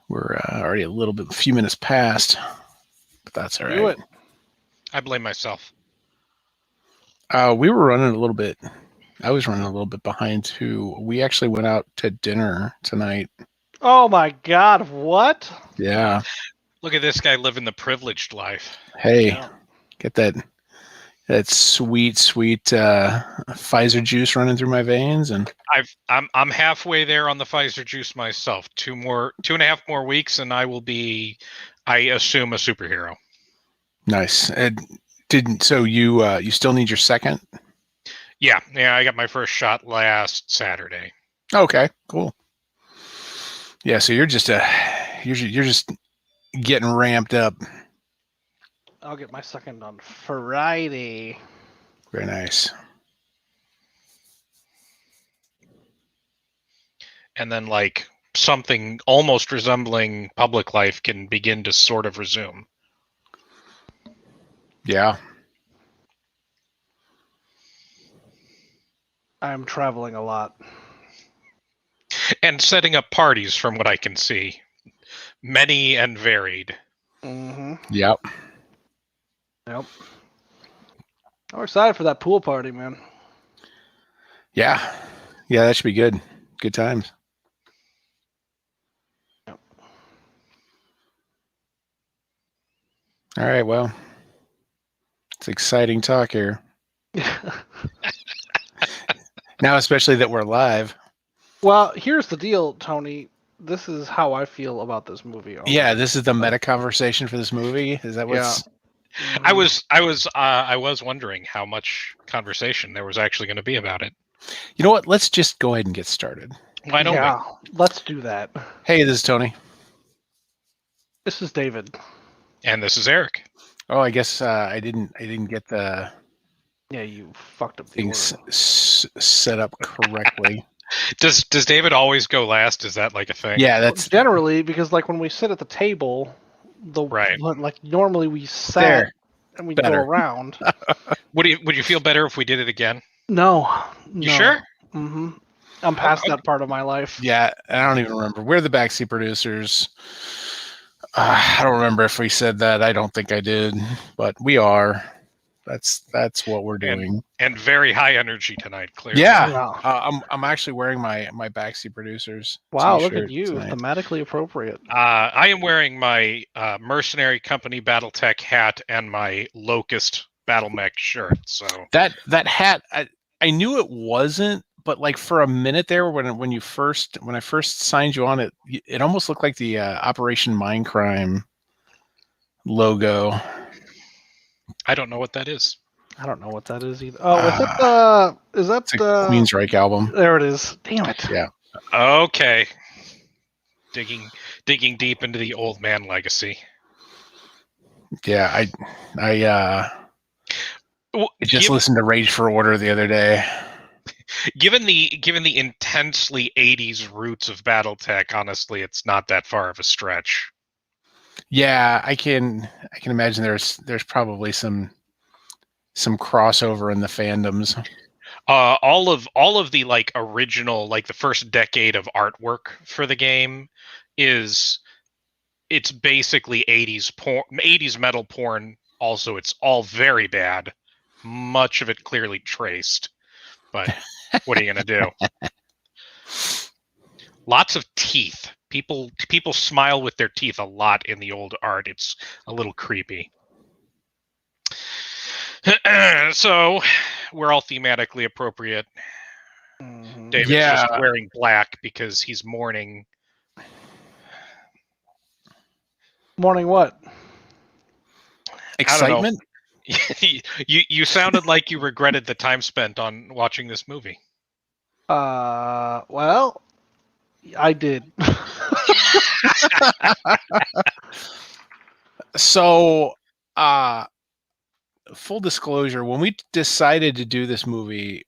We're already a few minutes past, but that's all right. Do it. I blame myself. We were running a little bit. I was running a little bit behind too. We actually went out to dinner tonight. Oh my God! What? Yeah. Look at this guy living the privileged life. Hey, Yeah. get that sweet Pfizer juice running through my veins, and I'm halfway there on the Pfizer juice myself. 2.5 more weeks, and I will be, I assume, a superhero. nice. So you still need your second? Yeah, I got my first shot last Saturday. Okay, cool. Yeah, so you're just getting ramped up. I'll get my second on Friday. Very nice. And then, like, something almost resembling public life can begin to sort of resume. Yeah. I'm traveling a lot. And setting up parties, from what I can see. Many and varied. Mm-hmm. Yep. Yep. I'm excited for that pool party, man. Yeah. Yeah, that should be good. Good times. Yep. All right, well. It's exciting talk here. Now, especially that we're live. Well, here's the deal, Tony. This is how I feel about this movie. Yeah, this is the meta conversation for this movie. Is that what's? Yeah. I was wondering how much conversation there was actually going to be about it. You know what? Let's just go ahead and get started. Why don't we? Let's do that. Hey, this is Tony. This is David. And this is Eric. Oh, I guess I didn't get the Yeah, you fucked up the things order. set up correctly. Does David always go last? Is that like a thing? Yeah, that's Generally, because like when we sit at the table, Right. like normally we sat There. and we Better. go around. Would you feel better if we did it again? No. You sure? Mm-hmm. I'm past that part of my life. Yeah, I don't even remember. We're the backseat producers. I don't remember if we said that. I don't think I did, but we are. That's what we're doing. And very high energy tonight, clearly. Yeah. I'm actually wearing my backseat producers. Wow, look at t-shirt you, tonight. thematically appropriate. I am wearing my Mercenary Company BattleTech hat and my Locust Battle Mech shirt. So that hat, I knew it wasn't, but like for a minute there, when I first signed you on it, it almost looked like the Operation Mindcrime logo. I don't know what that is. I don't know what that is either. Oh, is that It's a Queensryche album. There it is. Damn it. Yeah. Okay. Digging deep into the old man legacy. Yeah, I just listened to Rage for Order the other day. Given the intensely 80s roots of BattleTech, honestly, it's not that far of a stretch. Yeah, I can imagine there's probably some crossover in the fandoms. All of the like original, like the first decade of artwork for the game it's basically 80s porn, 80s metal porn. Also, it's all very bad. Much of it clearly traced. But what are you gonna do? Lots of teeth. People smile with their teeth a lot in the old art. It's a little creepy. So we're all thematically appropriate. Mm-hmm. David's just wearing black because he's mourning. Mourning what? Excitement? You sounded like you regretted the time spent on watching this movie. Well, I did. So, full disclosure, when we decided to do this movie,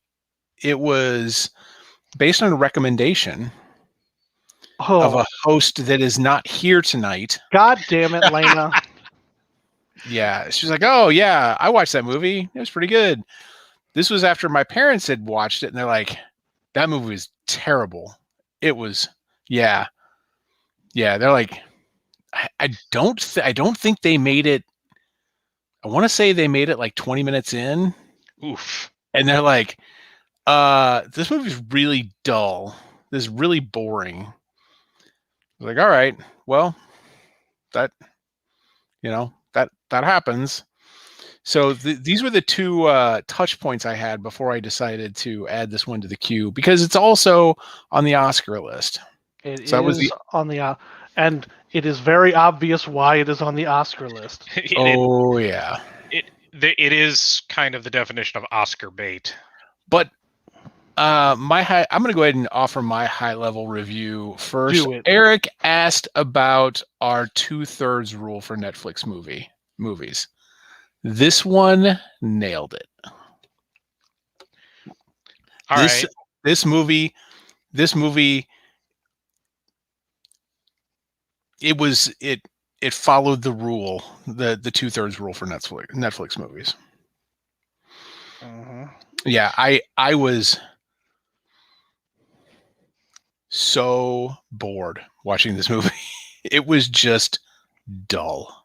it was based on a recommendation of a host that is not here tonight. God damn it, Lena. Yeah, she's like, "Oh yeah, I watched that movie. It was pretty good." This was after my parents had watched it, and they're like, "That movie was terrible." It was, yeah. They're like, I don't think they made it. I want to say they made it like 20 minutes in, Oof. and they're like, this movie's really dull. This is really boring. I was like, all right, well, that that happens. So these were the two touch points I had before I decided to add this one to the queue, because it's also on the Oscar list. It So that was is on the and it is very obvious why it is on the Oscar list. Oh yeah. It is kind of the definition of Oscar bait. But I'm going to go ahead and offer my high level review first. Do it. Eric asked about our 2/3 rule for Netflix movies. This one nailed it. All right. This movie, it followed the rule, the 2/3 rule for Netflix movies. Mm-hmm. Yeah, I was so bored watching this movie. It was just dull.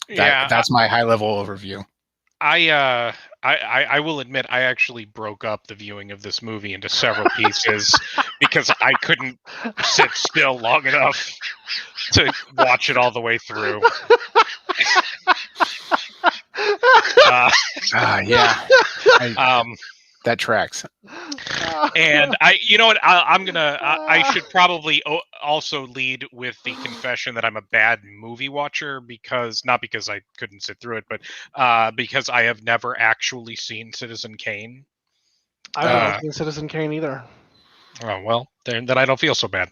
That's my high level overview. I will admit I actually broke up the viewing of this movie into several pieces because I couldn't sit still long enough to watch it all the way through. Yeah. That tracks. And you know what? I should probably also lead with the confession that I'm a bad movie watcher, not because I couldn't sit through it, but because I have never actually seen Citizen Kane. I've never seen Citizen Kane either. Oh well, then I don't feel so bad.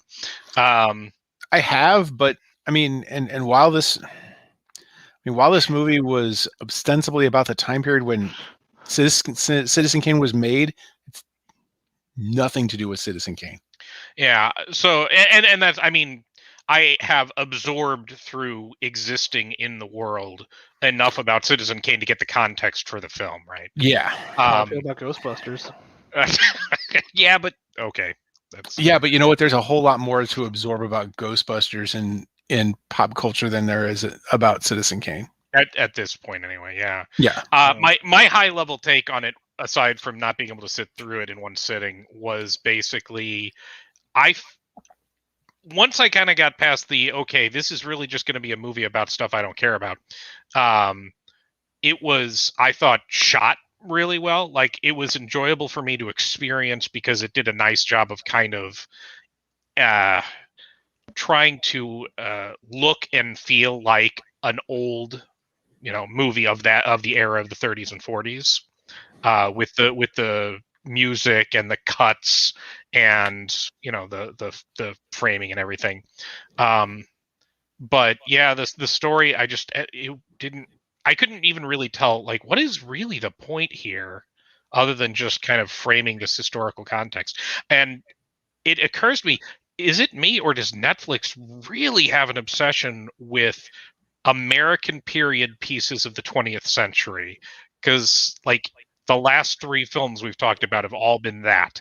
I have, but I mean, and while this movie was ostensibly about the time period when Citizen Kane was made, it's nothing to do with Citizen Kane. Yeah. So, and that's, I mean, I have absorbed through existing in the world enough about Citizen Kane to get the context for the film, right? Yeah. I feel about Ghostbusters. Yeah, but okay. Yeah, but you know what? There's a whole lot more to absorb about Ghostbusters in pop culture than there is about Citizen Kane. At this point, anyway. Yeah. Yeah. My high level take on it, aside from not being able to sit through it in one sitting, was basically once I kind of got past okay, this is really just going to be a movie about stuff I don't care about. It was, I thought, shot really well. Like, it was enjoyable for me to experience because it did a nice job of kind of trying to look and feel like an old, movie of the era of the 30s and 40s, with the music and the cuts and the framing and everything. But yeah, the story, I couldn't even really tell, like, what is really the point here, other than just kind of framing this historical context. And it occurs to me, is it me, or does Netflix really have an obsession with American period pieces of the 20th century? Because, like, the last 3 films we've talked about have all been that.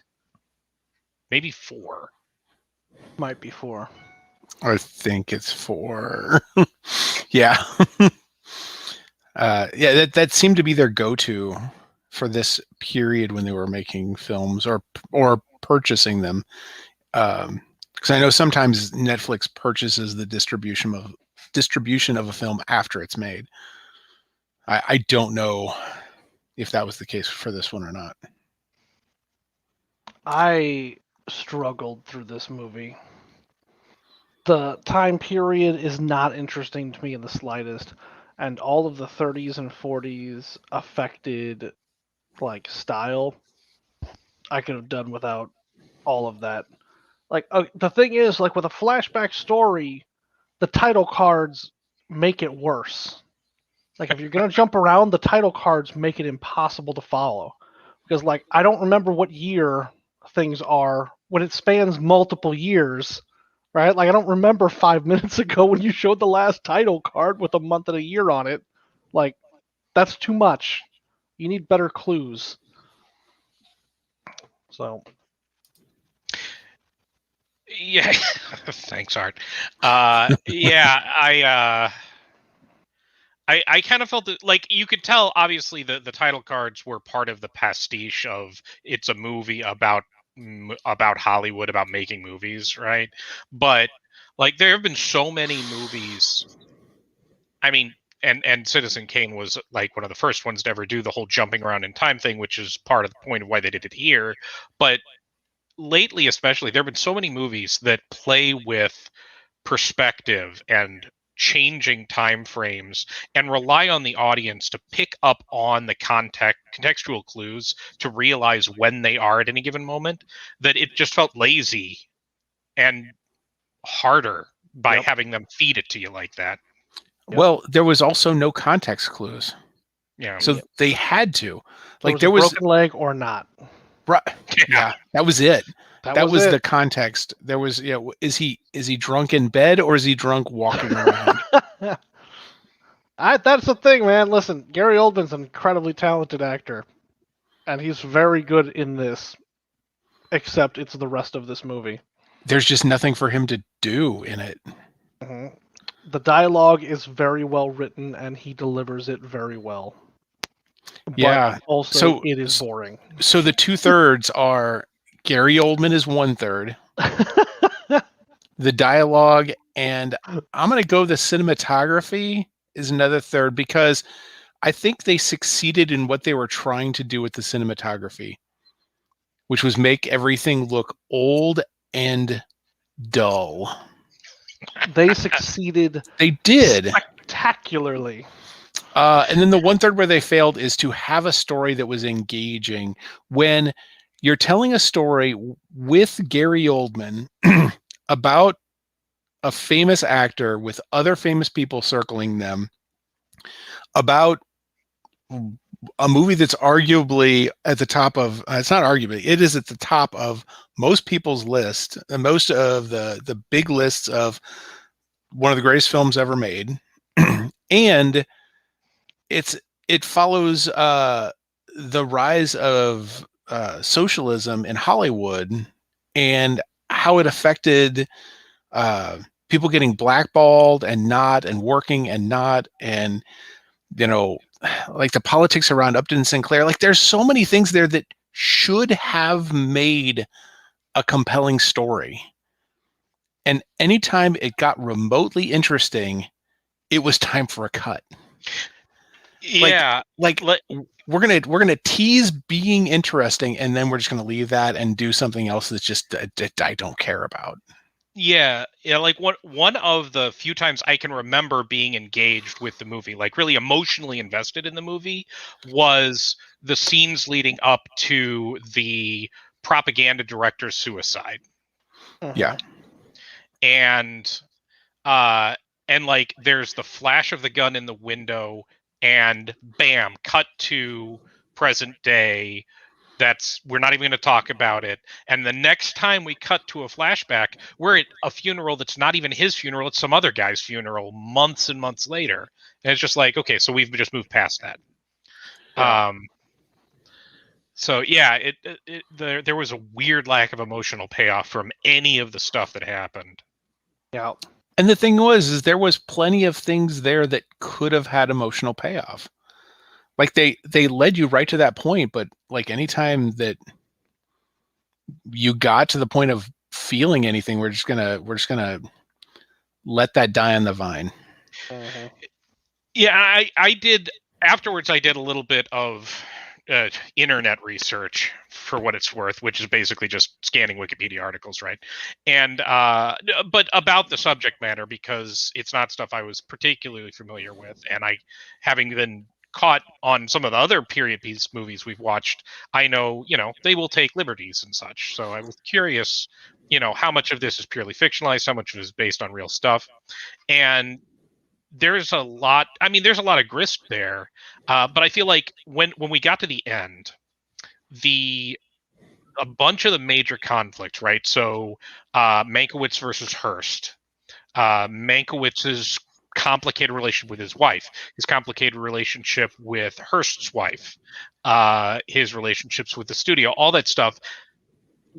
Maybe 4. Might be 4. I think it's 4. Yeah. Yeah, that seemed to be their go-to for this period when they were making films or purchasing them. Because I know sometimes Netflix purchases the distribution of a film after it's made. I don't know if that was the case for this one or not. I struggled through this movie. The time period is not interesting to me in the slightest, and all of the 30s and 40s affected, like, style. I could have done without all of that. Like, the thing is, like, with a flashback story, the title cards make it worse. Like, if you're gonna jump around, the title cards make it impossible to follow. Because, like, I don't remember what year things are when it spans multiple years, right? Like, I don't remember 5 minutes ago when you showed the last title card with a month and a year on it. Like, that's too much. You need better clues. So. Yeah. Thanks, Art. Yeah, I kind of felt that, like, you could tell, obviously, the title cards were part of the pastiche of it's a movie about Hollywood, about making movies, right? But, like, there have been so many movies. I mean, and Citizen Kane was like one of the first ones to ever do the whole jumping around in time thing, which is part of the point of why they did it here. But lately, especially, there have been so many movies that play with perspective and changing time frames and rely on the audience to pick up on the contextual clues to realize when they are at any given moment, that it just felt lazy and harder by Yep. having them feed it to you like that. Yep. Well, there was also no context clues, Yeah. so they had to. Like there was a broken leg or not. Right, yeah, that was it. That was it. the context. There was, is he drunk in bed or is he drunk walking around? That's the thing, man. Listen, Gary Oldman's an incredibly talented actor, and he's very good in this, except it's the rest of this movie. There's just nothing for him to do in it. Mm-hmm. The dialogue is very well written, and he delivers it very well. Yeah. But also, it is boring. So the 2/3 are Gary Oldman is 1/3, the dialogue, and I'm going to go the cinematography is another third, because I think they succeeded in what they were trying to do with the cinematography, which was make everything look old and dull. They succeeded. They did spectacularly. And then the 1/3 where they failed is to have a story that was engaging. When you're telling a story with Gary Oldman about a famous actor with other famous people circling them, about a movie that's arguably at the top of, it's not arguably, it is at the top of most people's list, and most of the big lists of one of the greatest films ever made. And it follows the rise of socialism in Hollywood and how it affected people getting blackballed and not, and working and not, and like the politics around Upton Sinclair. Like, there's so many things there that should have made a compelling story. And anytime it got remotely interesting, it was time for a cut. Yeah, like we're gonna tease being interesting, and then we're just gonna leave that and do something else that's just that I don't care about. Yeah, like one of the few times I can remember being engaged with the movie, like really emotionally invested in the movie, was the scenes leading up to the propaganda director's suicide. Yeah. And like there's the flash of the gun in the window, and bam, cut to present day. We're not even going to talk about it. And the next time we cut to a flashback, we're at a funeral that's not even his funeral, it's some other guy's funeral months and months later. And it's just like, okay, so we've just moved past that. Yeah. So yeah, there was a weird lack of emotional payoff from any of the stuff that happened. Yeah. And the thing is there was plenty of things there that could have had emotional payoff. Like they led you right to that point, but like anytime that you got to the point of feeling anything, we're just gonna let that die on the vine. Mm-hmm. Yeah, I did afterwards. I did a little bit of internet research for what it's worth, which is basically just scanning Wikipedia articles, right? And but about the subject matter, because it's not stuff I was particularly familiar with, and I, having been caught on some of the other period piece movies we've watched, I know, they will take liberties and such. So I was curious, how much of this is purely fictionalized, how much of it is based on real stuff. And there's a lot of grist there. But I feel like when we got to the end, a bunch of the major conflicts, right? So Mankiewicz versus Hearst, Mankiewicz's complicated relationship with his wife, his complicated relationship with Hearst's wife, his relationships with the studio, all that stuff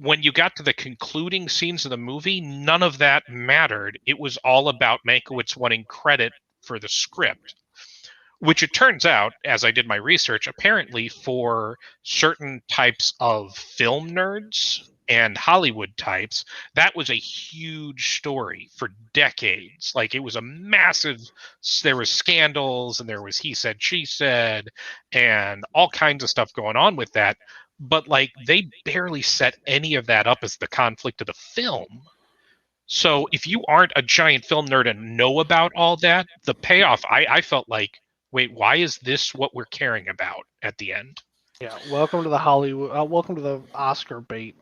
when you got to the concluding scenes of the movie, none of that mattered. It was all about Mankiewicz wanting credit for the script, which it turns out, as I did my research, apparently for certain types of film nerds and Hollywood types, that was a huge story for decades. Like, it was a massive, there was scandals and there was he said, she said, and all kinds of stuff going on with that. But like, they barely set any of that up as the conflict of the film. So if you aren't a giant film nerd and know about all that, the payoff, I felt like, wait, why is this what we're caring about at the end? Yeah, welcome to the Hollywood. Welcome to the Oscar bait.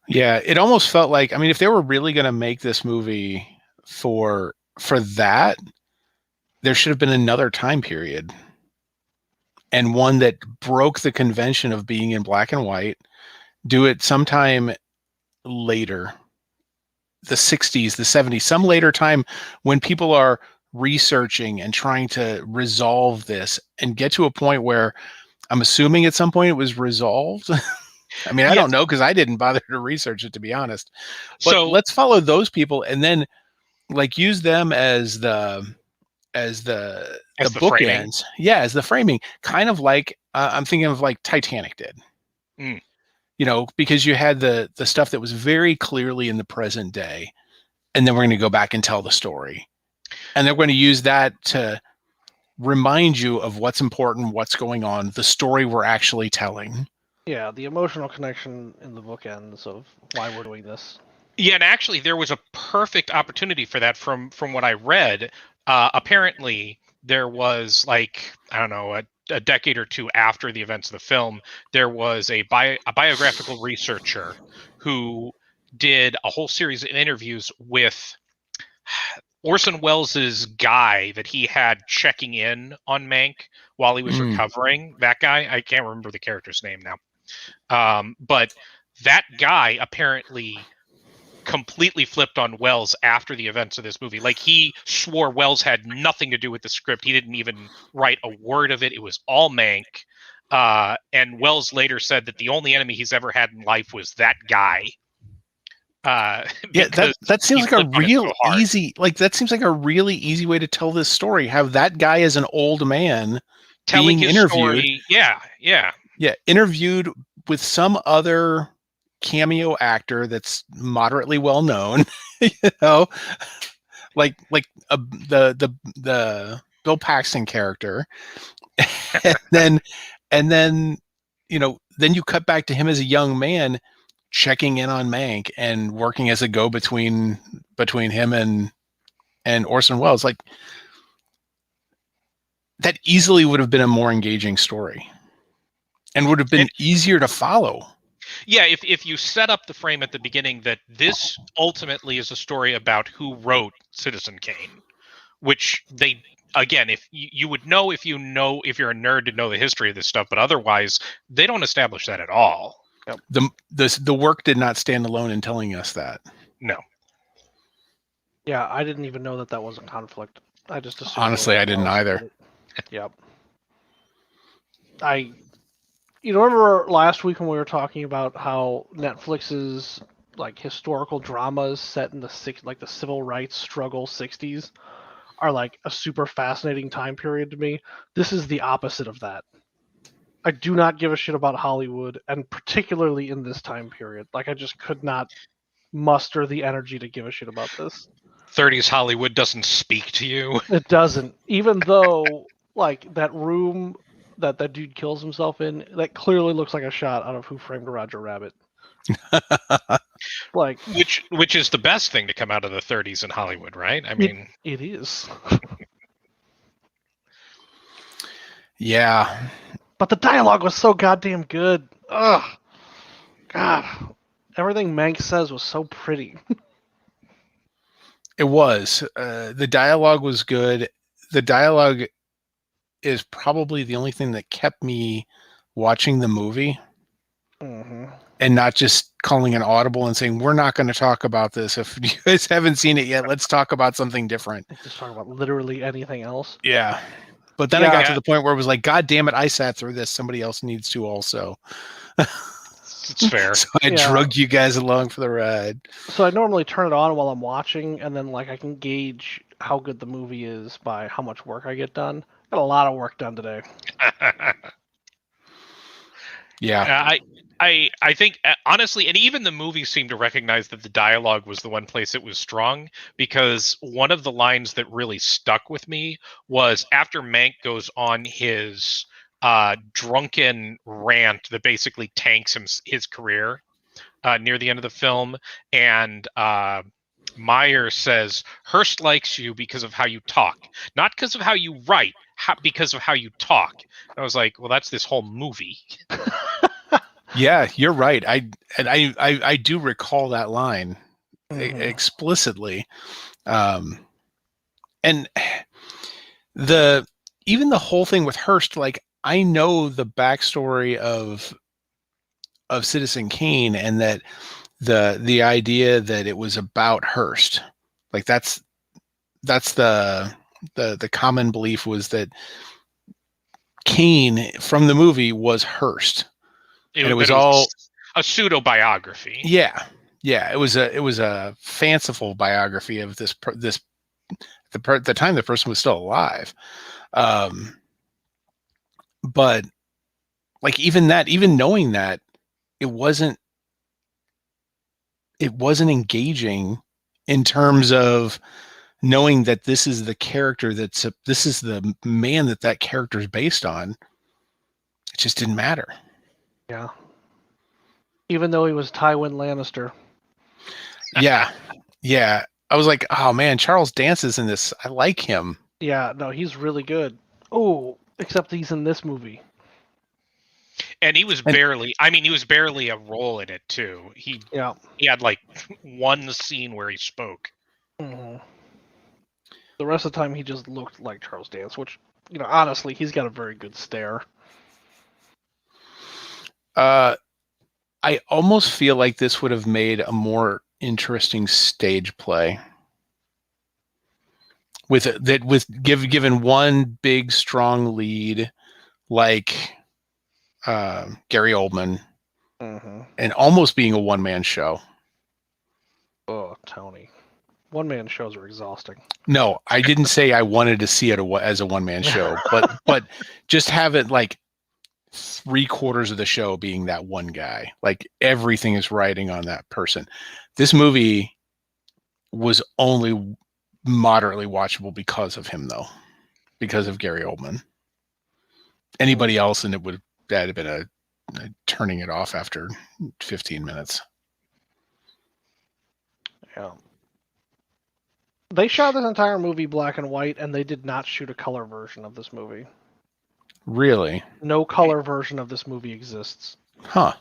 Yeah, it almost felt like, I mean, if they were really going to make this movie for that, there should have been another time period, and one that broke the convention of being in black and white. Do it sometime later, the 60s, the 70s, some later time when people are researching and trying to resolve this, and get to a point where, I'm assuming at some point it was resolved. I mean, I don't know, because I didn't bother to research it, to be honest. But So let's follow those people and then like use them as the bookends. framing. Yeah, as the framing. Kind of like I'm thinking of like Titanic did. You know, because you had the stuff that was very clearly in the present day, and then we're going to go back and tell the story. And they're going to use that to remind you of what's important, what's going on, the story we're actually telling. Yeah, the emotional connection in the bookends of why we're doing this. Yeah, and actually there was a perfect opportunity for that from what I read. Apparently there was, like, I don't know, a decade or two after the events of the film, there was a biographical researcher who did a whole series of interviews with Orson Welles' guy that he had checking in on Mank while he was recovering. That guy, I can't remember the character's name now. But that guy apparently completely flipped on Welles after the events of this movie. Like, he swore Welles had nothing to do with the script. He didn't even write a word of it. It was all Mank. And Welles later said that the only enemy he's ever had in life was that guy. Yeah, that seems like a real easy, like, that seems like a really easy way to tell this story. Have that guy as an old man telling being his interviewed. Story. Yeah, interviewed with some other cameo actor that's moderately well known, you know, like the Bill Paxton character, and then you know, then you cut back to him as a young man checking in on Mank and working as a go-between between him and Orson Welles. Like, that easily would have been a more engaging story and would have been easier to follow. Yeah, if you set up the frame at the beginning that this ultimately is a story about who wrote Citizen Kane, which they, again, if you would know if you're a nerd to know the history of this stuff, but otherwise they don't establish that at all. The work did not stand alone in telling us that. No. Yeah, I didn't even know that was a conflict. I just assumed. Honestly, I didn't either. Yep. You remember last week when we were talking about how Netflix's like historical dramas set in the civil rights struggle 60s are like a super fascinating time period to me? This is the opposite of that. I do not give a shit about Hollywood, and particularly in this time period. Like, I just could not muster the energy to give a shit about this. 30s Hollywood doesn't speak to you. It doesn't. Even though, like, that room that dude kills himself in, that clearly looks like a shot out of Who Framed Roger Rabbit. Like, which is the best thing to come out of the 30s in Hollywood, right? I mean, it is. Yeah. But the dialogue was so goddamn good. Ugh. God. Everything Mank says was so pretty. It was. The dialogue was good. The dialogue is probably the only thing that kept me watching the movie. Mm-hmm. And not just calling an audible and saying, we're not going to talk about this. If you guys haven't seen it yet, let's talk about something different. Just talk about literally anything else. Yeah. But then I got to the point where it was like, God damn it, I sat through this. Somebody else needs to also. It's fair. So I Yeah. drug you guys along for the ride. So I normally turn it on while I'm watching, and then like I can gauge how good the movie is by how much work I get done. Got a lot of work done today. Yeah. I think honestly, and even the movie seemed to recognize that the dialogue was the one place it was strong, because one of the lines that really stuck with me was after Mank goes on his drunken rant that basically tanks his career near the end of the film, and Meyer says, Hearst likes you because of how you talk, not because of how you write, because of how you talk. And I was like, well, that's this whole movie. Yeah, you're right. I do recall that line explicitly. And even the whole thing with Hearst, like I know the backstory of Citizen Kane, and that the idea that it was about Hearst, like that's the common belief was that Kane from the movie was Hearst. And it was all a pseudo biography. Yeah. It was a fanciful biography of the time the person was still alive. But like even knowing that, it wasn't engaging in terms of knowing that this is the character this is the man that character is based on. It just didn't matter. Yeah. Even though he was Tywin Lannister. Yeah. I was like, oh man, Charles Dance is in this. I like him. Yeah, no, he's really good. Oh, except he's in this movie. And he was barely a role in it too. He had like one scene where he spoke. Mm-hmm. The rest of the time he just looked like Charles Dance, which, honestly, he's got a very good stare. I almost feel like this would have made a more interesting stage play given one big strong lead like Gary Oldman, and almost being a one-man show. Oh, Tony. One-man shows are exhausting. No, I didn't say I wanted to see it as a one-man show, but just have it like 3/4 of the show being that one guy. Like everything is riding on that person. This movie was only moderately watchable because of him, though, because of Gary Oldman. Anybody else, and that have been a turning it off after 15 minutes. Yeah. They shot this entire movie black and white, and they did not shoot a color version of this movie. Really? No color version of this movie exists. Huh.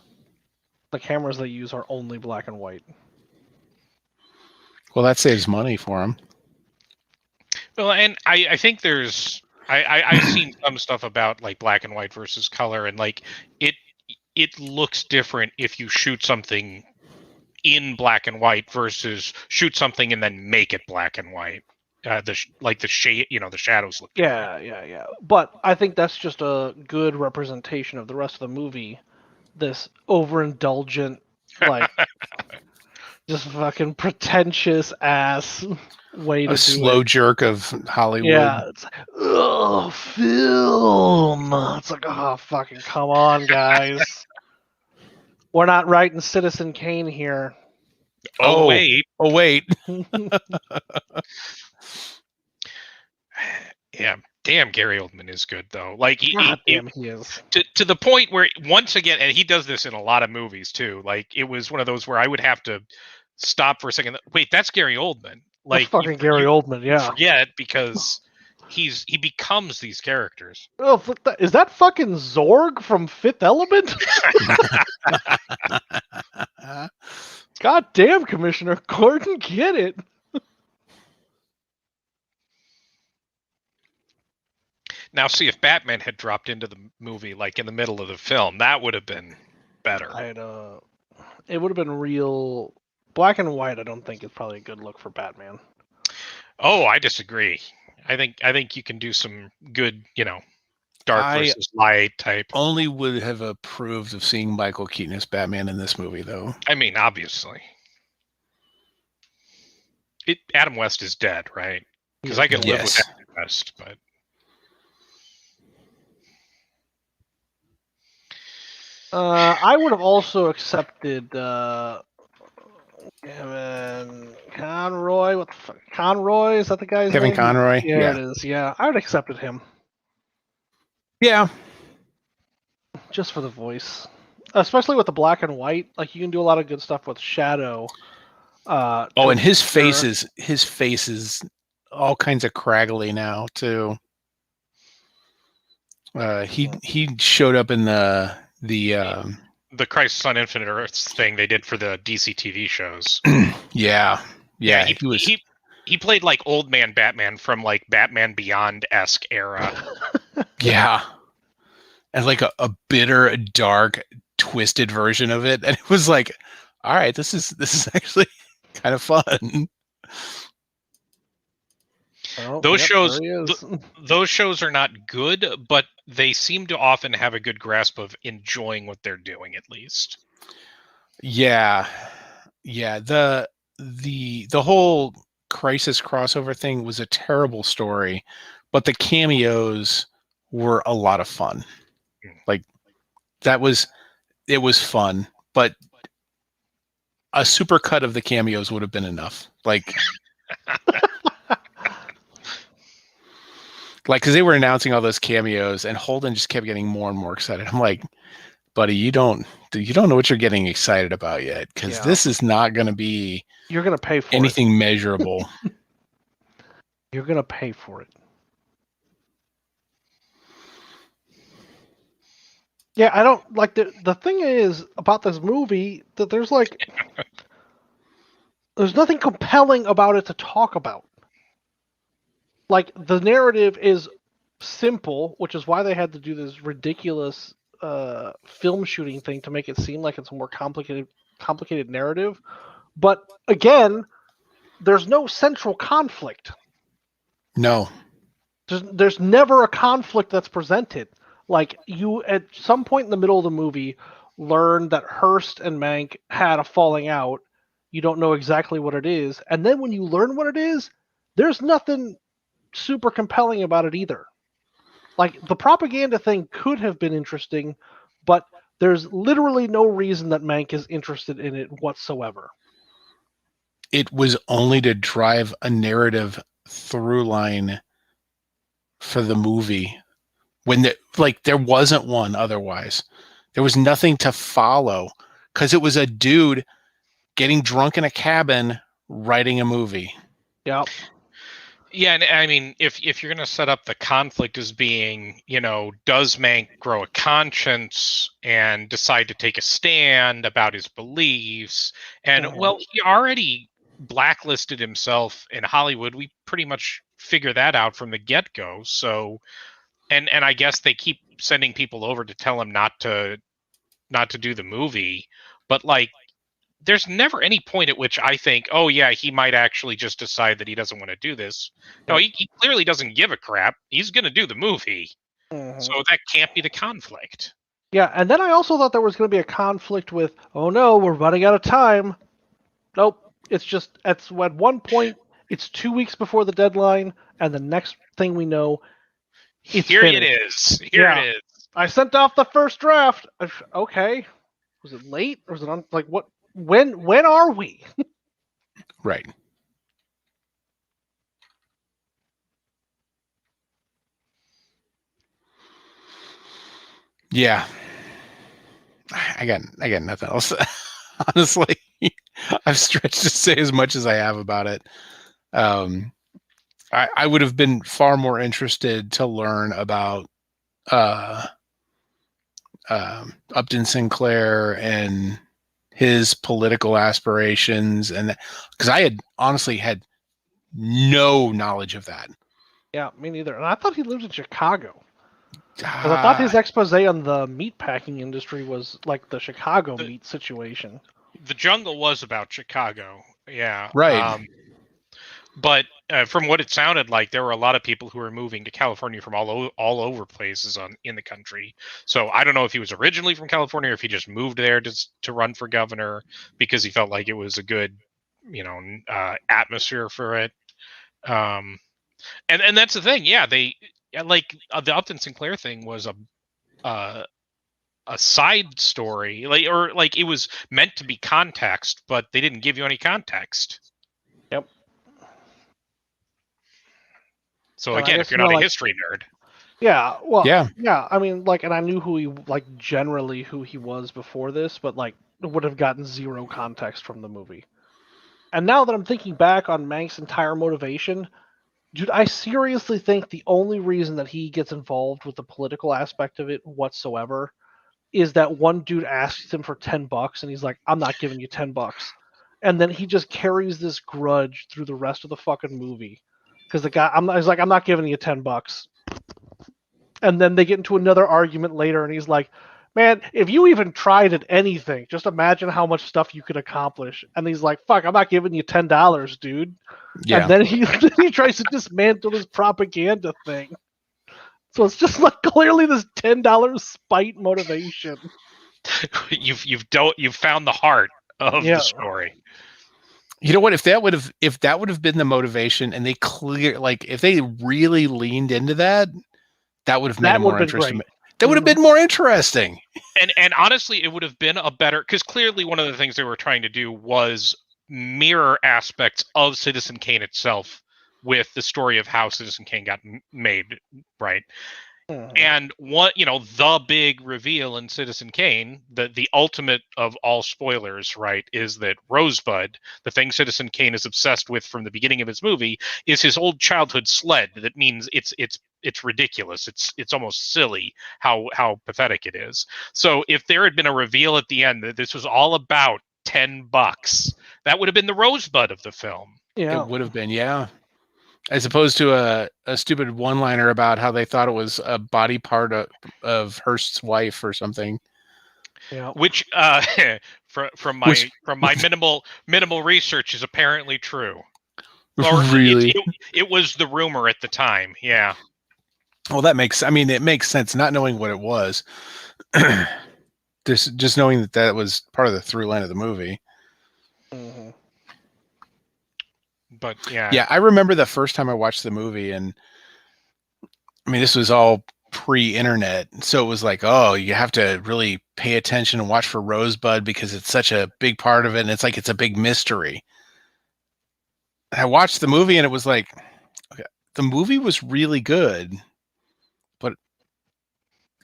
The cameras they use are only black and white. Well, that saves money for them. Well, and I think I've seen some stuff about like black and white versus color, and like it looks different if you shoot something in black and white versus shoot something and then make it black and white. The shade, the shadows look different. Yeah. But I think that's just a good representation of the rest of the movie. This overindulgent, like, just fucking pretentious ass way to do it. A slow jerk of Hollywood. Yeah, it's like, oh, film. It's like, oh, fucking come on, guys. We're not writing Citizen Kane here. Oh wait. Yeah, damn, Gary Oldman is good though. Like he is to the point where once again, and he does this in a lot of movies too. Like it was one of those where I would have to stop for a second. Wait, that's Gary Oldman. Like that's fucking Gary Oldman. Yeah, forget because he becomes these characters. Oh, is that fucking Zorg from Fifth Element? God damn, Commissioner Gordon, get it. Now, see, if Batman had dropped into the movie like in the middle of the film, that would have been better. It would have been real black and white. I don't think is probably a good look for Batman. Oh, I disagree. I think you can do some good, dark I versus light type. only would have approved of seeing Michael Keaton as Batman in this movie, though. I mean, obviously, Adam West is dead, right? Because I could live with Yes. Adam West, but I would have also accepted Kevin Conroy. What the fuck? Conroy? Is that the guy's Kevin name? Conroy? Yeah, Yeah. it is. Yeah, I would have accepted him Yeah. just for the voice, especially with the black and white. Like you can do a lot of good stuff with shadow. And his face Sure. is all kinds of craggly now too. He showed up in the Christ on Infinite Earths thing they did for the DC TV shows. yeah. He played like old man Batman from like Batman Beyond-esque era. Yeah. And like a bitter, dark, twisted version of it. And it was like, all right, this is actually kind of fun. Oh, Those yep, shows there he is. those shows are not good, but they seem to often have a good grasp of enjoying what they're doing, at least. Yeah. The whole Crisis crossover thing was a terrible story, but the cameos were a lot of fun. Like it was fun, but a super cut of the cameos would have been enough. Like because they were announcing all those cameos, and Holden just kept getting more and more excited. I'm like, buddy, you don't know what you're getting excited about yet, because this is not going to be. You're gonna pay for anything measurable. You're gonna pay for it. Yeah, I don't like the thing is about this movie that there's nothing compelling about it to talk about. Like the narrative is simple, which is why they had to do this ridiculous film shooting thing to make it seem like it's a more complicated narrative. But again, there's no central conflict. No. There's never a conflict that's presented. Like you, at some point in the middle of the movie, learn that Hearst and Mank had a falling out. You don't know exactly what it is. And then when you learn what it is, there's nothing super compelling about it either. Like the propaganda thing could have been interesting, but there's literally no reason that Mank is interested in it whatsoever. It was only to drive a narrative through line for the movie. When there wasn't one otherwise. There was nothing to follow because it was a dude getting drunk in a cabin writing a movie. Yep. Yeah, and I mean, if you're going to set up the conflict as being, does Mank grow a conscience and decide to take a stand about his beliefs? And, well, he already blacklisted himself in Hollywood. We pretty much figure that out from the get-go. So, and I guess they keep sending people over to tell him not to do the movie. But, like, there's never any point at which I think, oh, yeah, he might actually just decide that he doesn't want to do this. No, he clearly doesn't give a crap. He's going to do the movie. Mm-hmm. So that can't be the conflict. Yeah, and then I also thought there was going to be a conflict with, oh, no, we're running out of time. Nope. It's at one point, it's 2 weeks before the deadline, and the next thing we know, it's Here finished. it is. Here it is. I sent off the first draft. Okay. Was it late? Or was it on, like, what? When are we? Right. Yeah. I got nothing else. Honestly, I've stretched to say as much as I have about it. I would have been far more interested to learn about Upton Sinclair and his political aspirations, and because I had honestly had no knowledge of that. Yeah, me neither. And I thought he lived in Chicago. Because I thought his expose on the meatpacking industry was like the Chicago meat situation. The Jungle was about Chicago, yeah. Right. But from what it sounded like, there were a lot of people who were moving to California from all over places in the country. So I don't know if he was originally from California or if he just moved there to run for governor because he felt like it was a good, atmosphere for it. And that's the thing. Yeah, the Upton Sinclair thing was a side story, like it was meant to be context, but they didn't give you any context. Yep. So And I again, guess if you're not a like- history nerd, Yeah, well, Yeah. yeah. I mean, like, and I knew generally who he was before this, but like, would have gotten zero context from the movie. And now that I'm thinking back on Mank's entire motivation, dude, I seriously think the only reason that he gets involved with the political aspect of it whatsoever is that one dude asks him for $10 and he's like, I'm not giving you $10. And then he just carries this grudge through the rest of the fucking movie. Because the guy, he's like, I'm not giving you $10. And then they get into another argument later, and he's like, man, if you even tried at anything, just imagine how much stuff you could accomplish. And he's like, fuck, I'm not giving you $10, dude. Yeah. And then he tries to dismantle his propaganda thing. So it's just like clearly this $10 spite motivation. you've found the heart of the story. You know what? If that would have been the motivation, and if they really leaned into that, that would have made it more interesting. That would have been more interesting. And honestly, it would have been a better, because clearly one of the things they were trying to do was mirror aspects of Citizen Kane itself with the story of how Citizen Kane got made, right? And the big reveal in Citizen Kane, the ultimate of all spoilers, right, is that Rosebud, the thing Citizen Kane is obsessed with from the beginning of his movie, is his old childhood sled. That means it's ridiculous. It's almost silly how pathetic it is. So if there had been a reveal at the end that this was all about $10, that would have been the Rosebud of the film. Yeah, it would have been, yeah. As opposed to a stupid one-liner about how they thought it was a body part of Hearst's wife or something. Yeah. Which from my minimal research is apparently true. Or really? It was the rumor at the time. Yeah. Well, it makes sense not knowing what it was. Just knowing that was part of the through line of the movie. Mm-hmm. But yeah. Yeah, I remember the first time I watched the movie, and I mean, this was all pre-internet, so it was like, oh, you have to really pay attention and watch for Rosebud because it's such a big part of it, and it's like it's a big mystery. I watched the movie, and it was like, okay, the movie was really good, but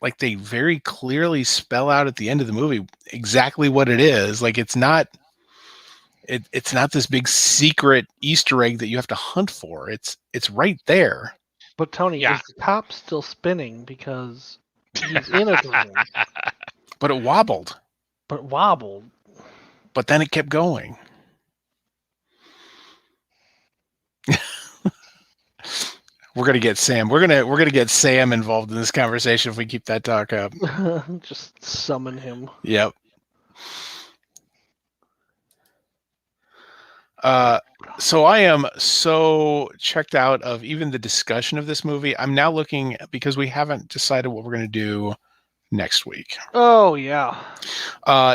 like they very clearly spell out at the end of the movie exactly what it is. Like it's not this big secret Easter egg that you have to hunt for. It's right there. But Tony, is the top still spinning because he's in a dream? But it wobbled. But then it kept going. We're gonna get Sam. We're gonna get Sam involved in this conversation if we keep that talk up. Just summon him. Yep. So I am so checked out of even the discussion of this movie. I'm now looking, because we haven't decided what we're going to do next week. Oh, yeah.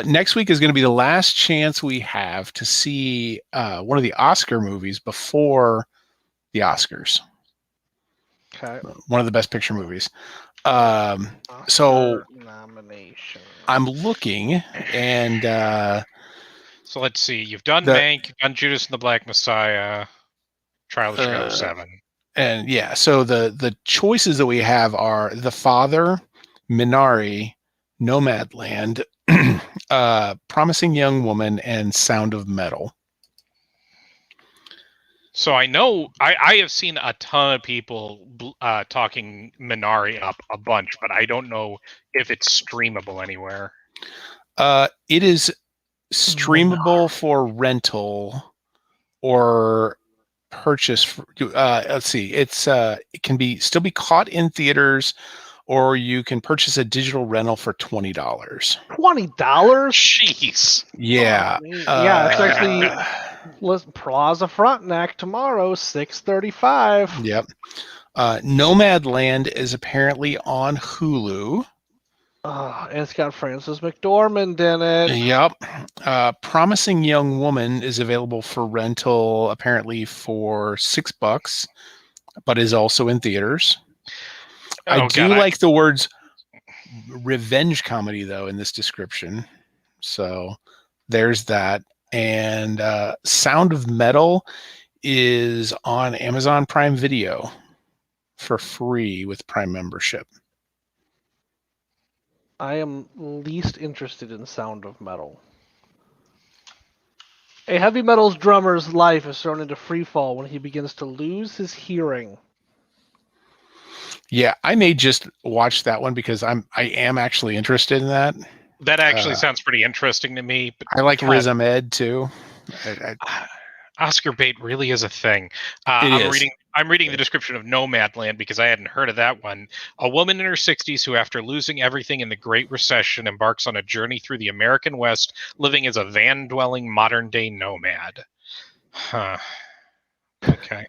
Next week is going to be the last chance we have to see one of the Oscar movies before the Oscars. Okay. One of the Best Picture movies. So nomination. I'm looking, and so let's see. You've done Mank, you've done Judas and the Black Messiah, Trial of Chicago 7. And yeah, so the choices that we have are The Father, Minari, Nomadland, Promising Young Woman, and Sound of Metal. So I know I have seen a ton of people talking Minari up a bunch, but I don't know if it's streamable anywhere. It is streamable for rental or purchase. Let's see. It can still be caught in theaters, or you can purchase a digital rental for $20. $20? Jeez. Yeah. Yeah, it's actually Plaza Frontenac tomorrow, 6:35. Yep. Nomadland is apparently on Hulu. And it's got Frances McDormand in it. Yep. Promising Young Woman is available for rental apparently for $6, but is also in theaters. I do like the words revenge comedy, though, in this description. So there's that. And Sound of Metal is on Amazon Prime Video for free with Prime membership. I am least interested in Sound of Metal. A heavy metal's drummer's life is thrown into freefall when he begins to lose his hearing. Yeah, I may just watch that one because I am actually interested in that. That actually sounds pretty interesting to me. But I like Riz Ahmed too. Oscar bait really is a thing. I'm reading the description of Nomadland because I hadn't heard of that one. A woman in her 60s who, after losing everything in the Great Recession, embarks on a journey through the American West, living as a van-dwelling modern-day nomad. Huh. Okay.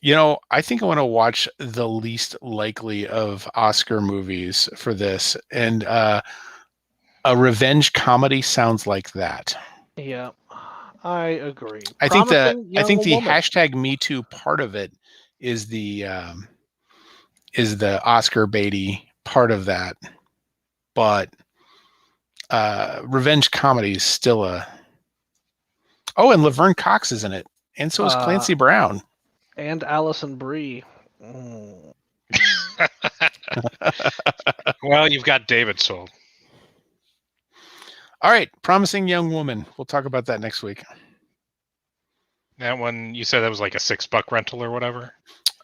You know, I think I want to watch the least likely of Oscar movies for this, and a revenge comedy sounds like that. Yeah, I agree. I think the hashtag Me Too part of it is the Oscar baity part of that, but revenge comedy is still a. Oh, and Laverne Cox is in it, and so is Clancy Brown. And Alison Brie. Mm. Well, you've got David sold. All right, Promising Young Woman. We'll talk about that next week. That one, you said that was like a $6 rental or whatever?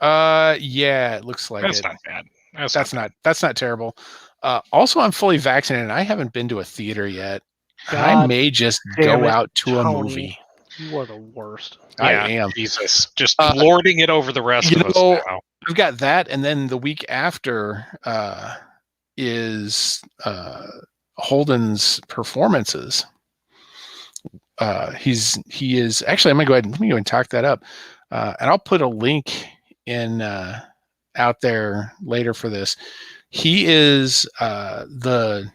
Yeah, it looks like That's not bad. That's not terrible. Also, I'm fully vaccinated and I haven't been to a theater yet. God I may just go out to a movie. You are the worst. I am. Jesus. Just lording it over the rest of us now. I've got that, and then the week after is Holden's performances. He is actually. Let me go and talk that up, and I'll put a link in out there later for this. He is the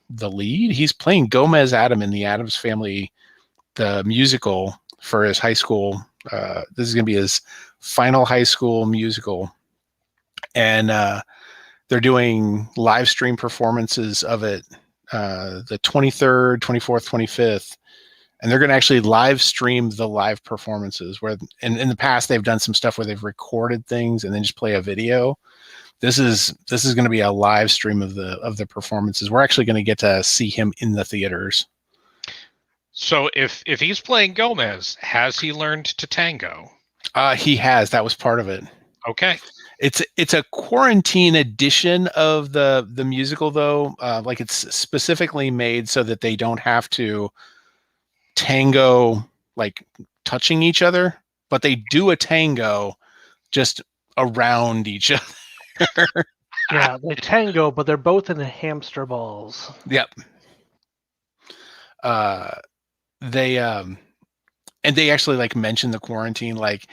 lead. He's playing Gomez Adam in the Addams Family, the musical for his high school. This is going to be his final high school musical, and they're doing live stream performances of it the 23rd, 24th, 25th. And they're going to actually live stream the live performances where in the past they've done some stuff where they've recorded things and then just play a video. This is going to be a live stream of the performances. We're actually going to get to see him in the theaters. So if he's playing Gomez, has he learned to tango? He has. That was part of it. Okay. It's a quarantine edition of the musical though. Like it's specifically made so that they don't have to tango like touching each other, but they do a tango just around each other. Yeah, they tango, but they're both in the hamster balls. Yep. They and they actually like mention the quarantine. Like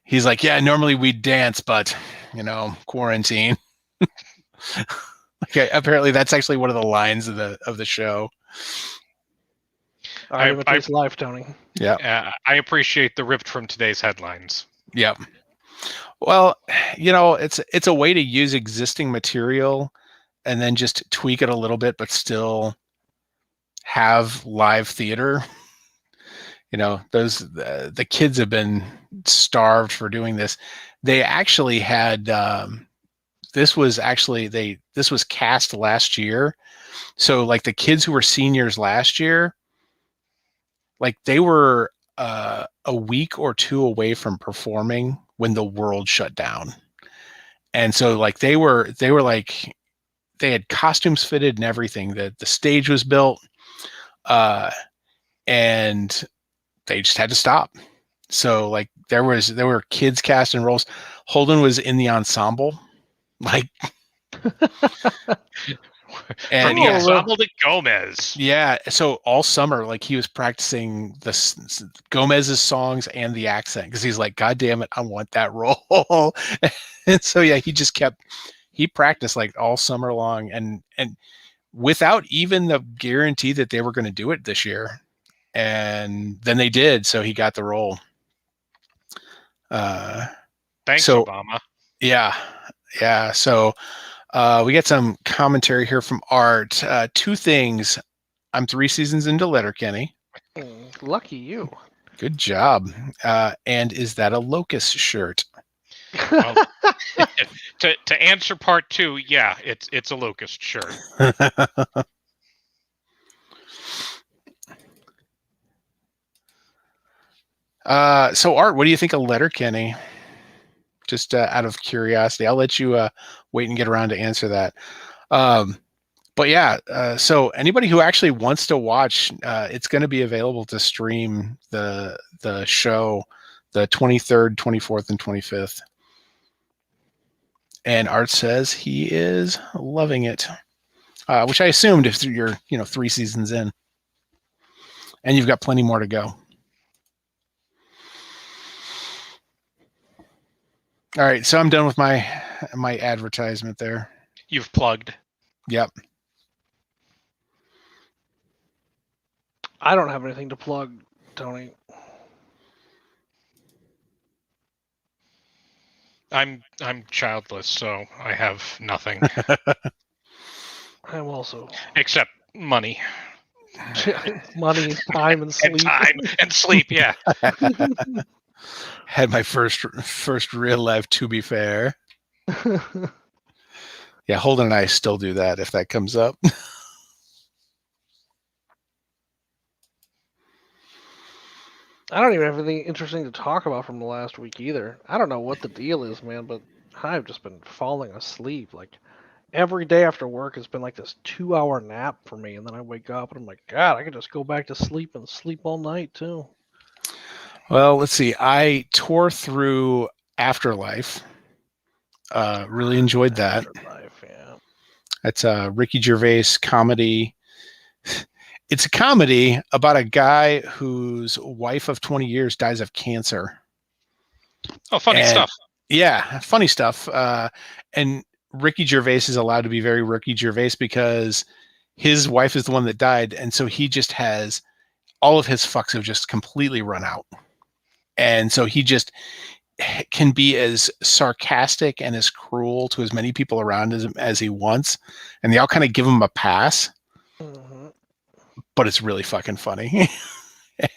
he's like, yeah, normally we dance, but quarantine. Okay, apparently that's actually one of the lines of the show. It's live, Tony. Yeah. I appreciate the ripped from today's headlines. Yep. Well, it's a way to use existing material and then just tweak it a little bit, but still have live theater. The kids have been starved for doing this. They actually had this was cast last year. So like the kids who were seniors last year, like they were a week or two away from performing when the world shut down. And so like they had costumes fitted and everything. The stage was built and they just had to stop. So like there were kids cast in roles. Holden was in the ensemble. Like And From the Ensemble de Gomez. Yeah, so all summer, like he was practicing Gomez's songs and the accent because he's like, God damn it, I want that role. And so yeah, he practiced like all summer long, and without even the guarantee that they were going to do it this year. And then they did, so he got the role. Thanks, so, Obama. Yeah. So we get some commentary here from Art. 2 things. I'm 3 seasons into Letterkenny. Lucky you. Good job. And is that a Locust shirt? Well, to answer part 2, yeah, it's a Locust shirt. So Art, what do you think of Letterkenny? Just out of curiosity, I'll let you wait and get around to answer that. But yeah, so anybody who actually wants to watch, it's going to be available to stream the show the 23rd, 24th, and 25th. And Art says he is loving it, which I assumed if you're 3 seasons in, and you've got plenty more to go. All right, so I'm done with my advertisement there. You've plugged. Yep. I don't have anything to plug, Tony. I'm childless, so I have nothing. I'm also except money. Money, time, and sleep. Sleep, yeah. Had my first real life, to be fair. Yeah, Holden and I still do that if that comes up. I don't even have anything interesting to talk about from the last week either. I don't know what the deal is, man, but I've just been falling asleep. Like every day after work, it's been like this 2-hour nap for me, and then I wake up and I'm like, God, I could just go back to sleep and sleep all night too. Well, let's see. I tore through Afterlife. Really enjoyed that. Afterlife, yeah. That's a Ricky Gervais comedy. It's a comedy about a guy whose wife of 20 years dies of cancer. Oh, funny stuff. Yeah, funny stuff. And Ricky Gervais is allowed to be very Ricky Gervais because his wife is the one that died, and so he just has all of his fucks have just completely run out. And so he just can be as sarcastic and as cruel to as many people around as he wants, and they all kind of give him a pass. Mm-hmm. But it's really fucking funny.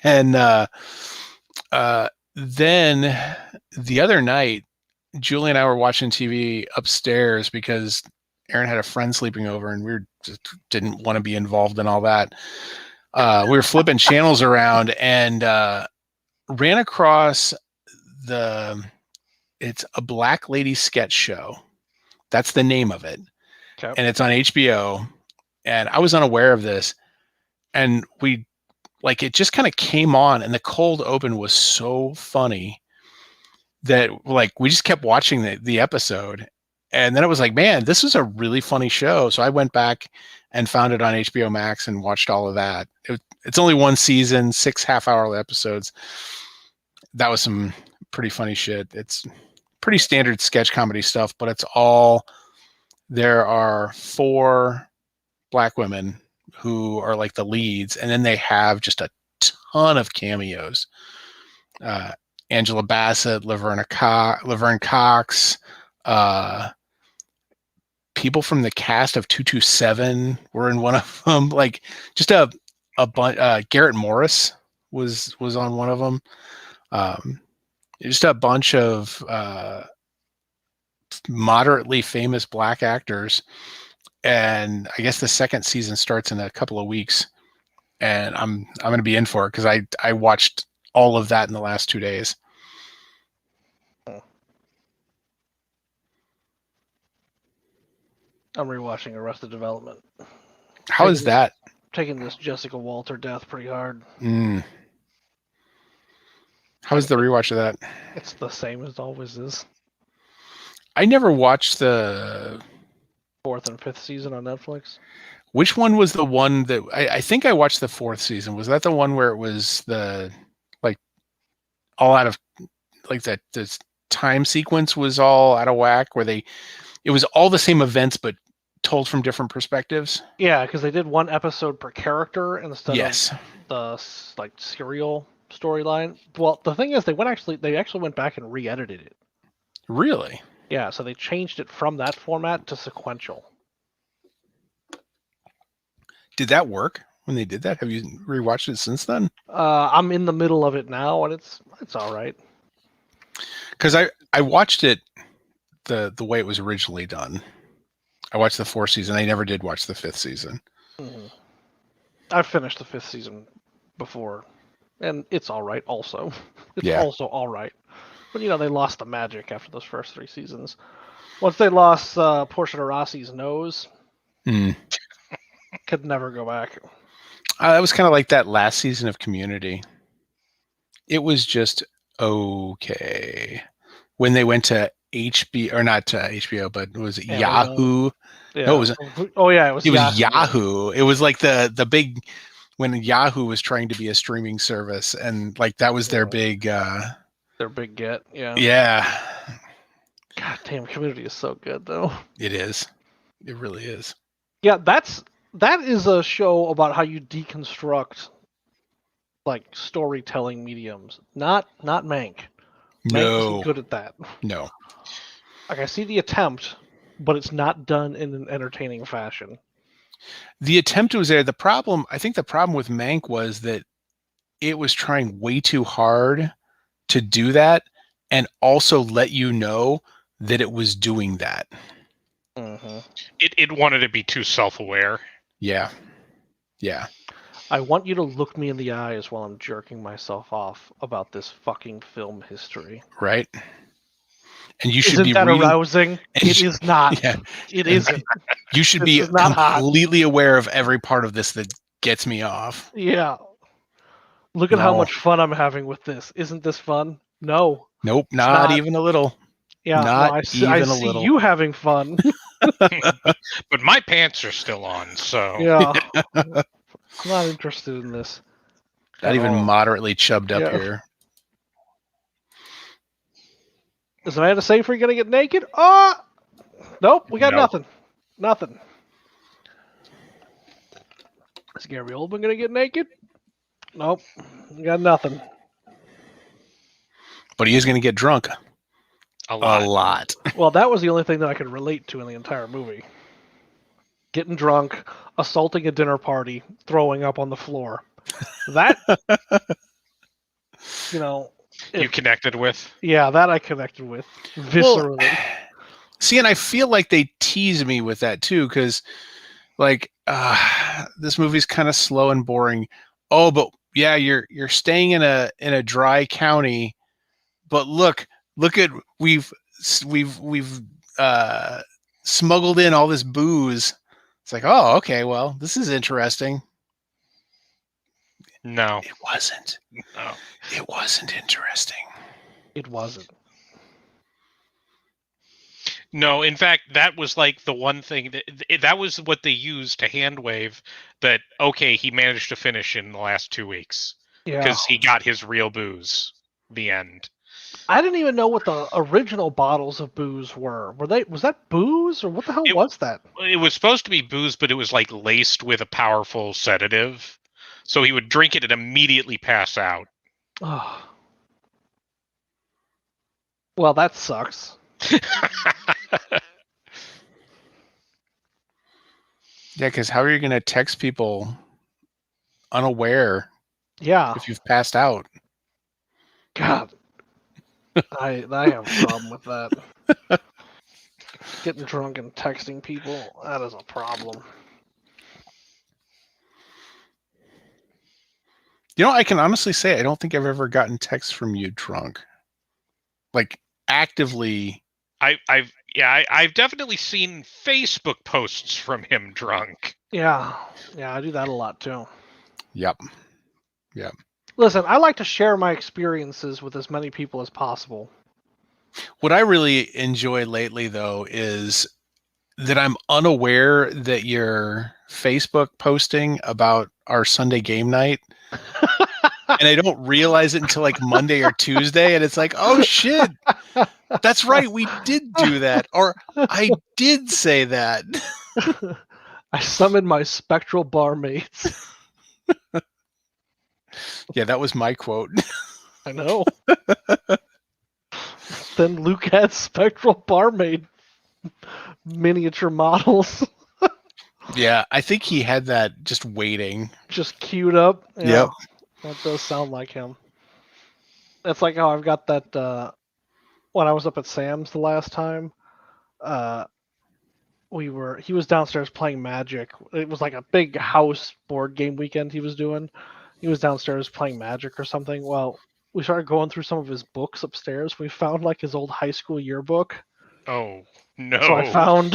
And then the other night, Julie and I were watching TV upstairs because Aaron had a friend sleeping over, and we just didn't want to be involved in all that. We were flipping channels around and ran across it's a Black Lady sketch show. That's the name of it. Okay. And it's on HBO. And I was unaware of this. And it just kind of came on, and the cold open was so funny that we just kept watching the episode. And then it was like, man, this is a really funny show. So I went back and found it on HBO Max and watched all of that. It's only 1 season, 6 half-hour episodes. That was some pretty funny shit. It's pretty standard sketch comedy stuff, but there are 4 Black women who are like the leads, and then they have just a ton of cameos. Angela Bassett, Laverne Cox, people from the cast of 227 were in one of them. Like just a bunch. Garrett Morris was on one of them. Just a bunch of moderately famous Black actors. And I guess the second season starts in a couple of weeks, and I'm going to be in for it because I watched all of that in the last 2 days. I'm rewatching Arrested Development. How is that? Taking this Jessica Walter death pretty hard. How is the rewatch of that? It's the same as it always is. I never watched the 4th and 5th season on Netflix. Which one was the one that I think I watched the 4th season? Was that the one where it was the like all out of like that this time sequence was all out of whack, where it was all the same events but told from different perspectives? Yeah, because they did one episode per character instead Yes. of the like serial storyline. Well, the thing is, they actually went back and re-edited it. Really? Yeah, so they changed it from that format to sequential. Did that work when they did that? Have you rewatched it since then? I'm in the middle of it now, and it's all right. Because I watched it the way it was originally done. I watched the 4th season. I never did watch the 5th season. Mm-hmm. I finished the 5th season before, and it's all right. Also, it's also all right. But they lost the magic after those first 3 seasons. Once they lost Portia de Rossi's nose, could never go back. That was kind of like that last season of Community. It was just okay. When they went to HBO, or not to HBO, but was it Yahoo? Yeah. No, it was. Oh yeah, it was Yahoo. It was like the big when Yahoo was trying to be a streaming service, and like that was their big. Their big get. Yeah. Yeah. God damn, Community is so good though. It is. It really is. Yeah, that is a show about how you deconstruct like storytelling mediums. Not Mank. Mank isn't good at that. No. Like I see the attempt, but it's not done in an entertaining fashion. The attempt was there. I think the problem with Mank was that it was trying way too hard to do that and also let you know that it was doing that. Mm-hmm. It wanted to be too self-aware. Yeah. I want you to look me in the eyes while I'm jerking myself off about this fucking film history. Right. And you should Isn't that arousing? It is not. Yeah. It isn't. You should be completely aware of every part of this that gets me off. Yeah. Look at how much fun I'm having with this. Isn't this fun? No. Nope, not even a little. Yeah, I see you having fun. But my pants are still on, so... Yeah. I'm not interested in this. Not even moderately chubbed up here. Is Amanda Seyfried going to get naked? Oh! Nope, we got nothing. Nothing. Is Gary Oldman going to get naked? Nope, we got nothing. But he is going to get drunk. A lot. Well, that was the only thing that I could relate to in the entire movie. Getting drunk, assaulting a dinner party, throwing up on the floor. That, you connected with? Yeah, that I connected with viscerally. Well, see, and I feel like they tease me with that too, because like this movie's kind of slow and boring. Oh, but yeah, you're staying in a dry county, but look at we've smuggled in all this booze. It's like, oh, okay, well, this is interesting. No, it wasn't. No, it wasn't interesting. It wasn't. No, in fact, that was like the one thing that was what they used to hand wave that, okay, he managed to finish in the last 2 weeks. Yeah. Because he got his real booze. The end. I didn't even know what the original bottles of booze were. Was that booze or what the hell was that? It was supposed to be booze, but it was like laced with a powerful sedative. So he would drink it and immediately pass out. Oh. Well, that sucks. Yeah, because how are you going to text people unaware? Yeah, if you've passed out. God, I have a problem with that. Getting drunk and texting people, that is a problem. I can honestly say I don't think I've ever gotten texts from you drunk. Like actively. I've definitely seen Facebook posts from him drunk. Yeah, I do that a lot too. Yep. Listen, I like to share my experiences with as many people as possible. What I really enjoy lately, though, is that I'm unaware that you're Facebook posting about our Sunday game night. And I don't realize it until like Monday or Tuesday. And it's like, oh shit, that's right. We did do that. Or I did say that. I summoned my spectral barmaids. Yeah, that was my quote. I know. Then Luke had spectral barmaid miniature models Yeah, I think he had that just waiting. just queued up. Yeah, Yep. that does sound like him. It's like how I've got that when I was up at Sam's the last time. He was downstairs playing Magic. It was like a big house board game weekend he was doing. He was downstairs playing Magic or something. Well, we started going through some of his books upstairs. We found like his old high school yearbook. Oh no! So I found.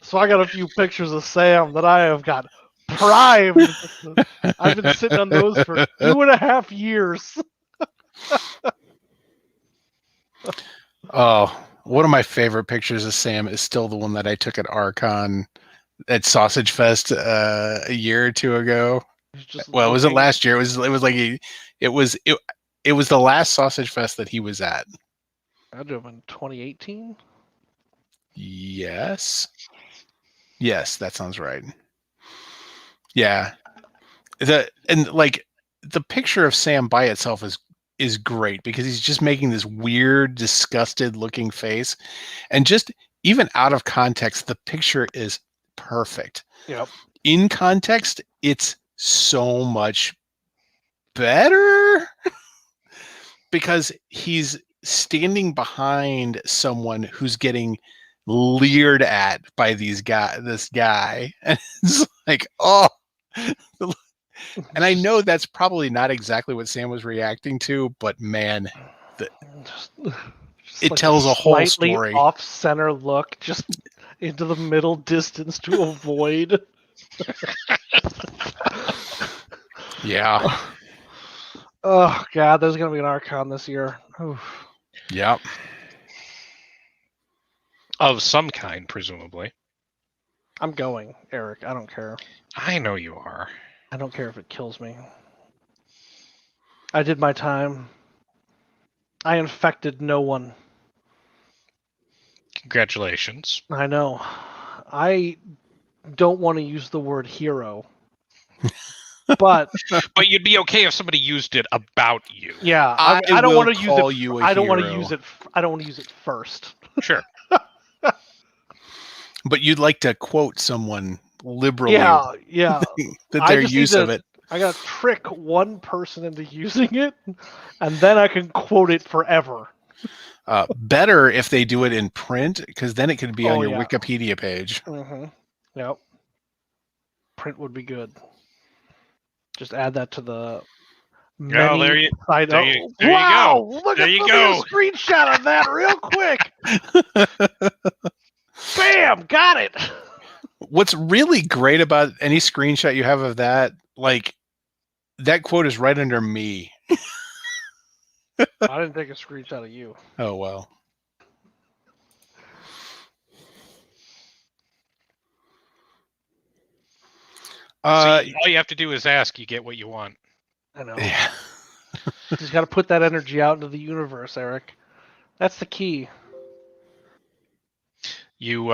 So I got a few pictures of Sam that I have got primed. I've been sitting on those for 2.5 years. Oh, one of my favorite pictures of Sam is still the one that I took at Archon at Sausage Fest a year or two ago. Well, it wasn't last year. It was the last Sausage Fest that he was at. That'd have been 2018. Yes, that sounds right. Yeah, the picture of Sam by itself is great because he's just making this weird, disgusted looking face, and just even out of context, the picture is perfect. Yep. In context, it's so much better because he's standing behind someone who's getting leered at by this guy, and it's like, oh. And I know that's probably not exactly what Sam was reacting to, but man, it like tells a whole story. Off-center look, just into the middle distance to avoid. Yeah. Oh god, there's gonna be an Archon this year. Oof. Yep. Of some kind, presumably. I'm going, Eric. I don't care. I know you are. I don't care if it kills me. I did my time. I infected no one. Congratulations. I know. I don't want to use the word hero. But you'd be okay if somebody used it about you. Yeah, I don't want to use it. I don't want to use it. I don't want to use it first. Sure. But you'd like to quote someone liberally. Yeah. that their use of it. I gotta trick one person into using it, and then I can quote it forever. Better if they do it in print, because then it could be on your Wikipedia page. Mm-hmm. Yep. Print would be good. Just add that to the. Oh, there you go. Look at a screenshot of that real quick. Bam! Got it. What's really great about any screenshot you have of that, like, that quote is right under me. I didn't take a screenshot of you. Oh, well. All you have to do is ask, you get what you want. I know. Yeah. You just got to put that energy out into the universe, Eric. That's the key. You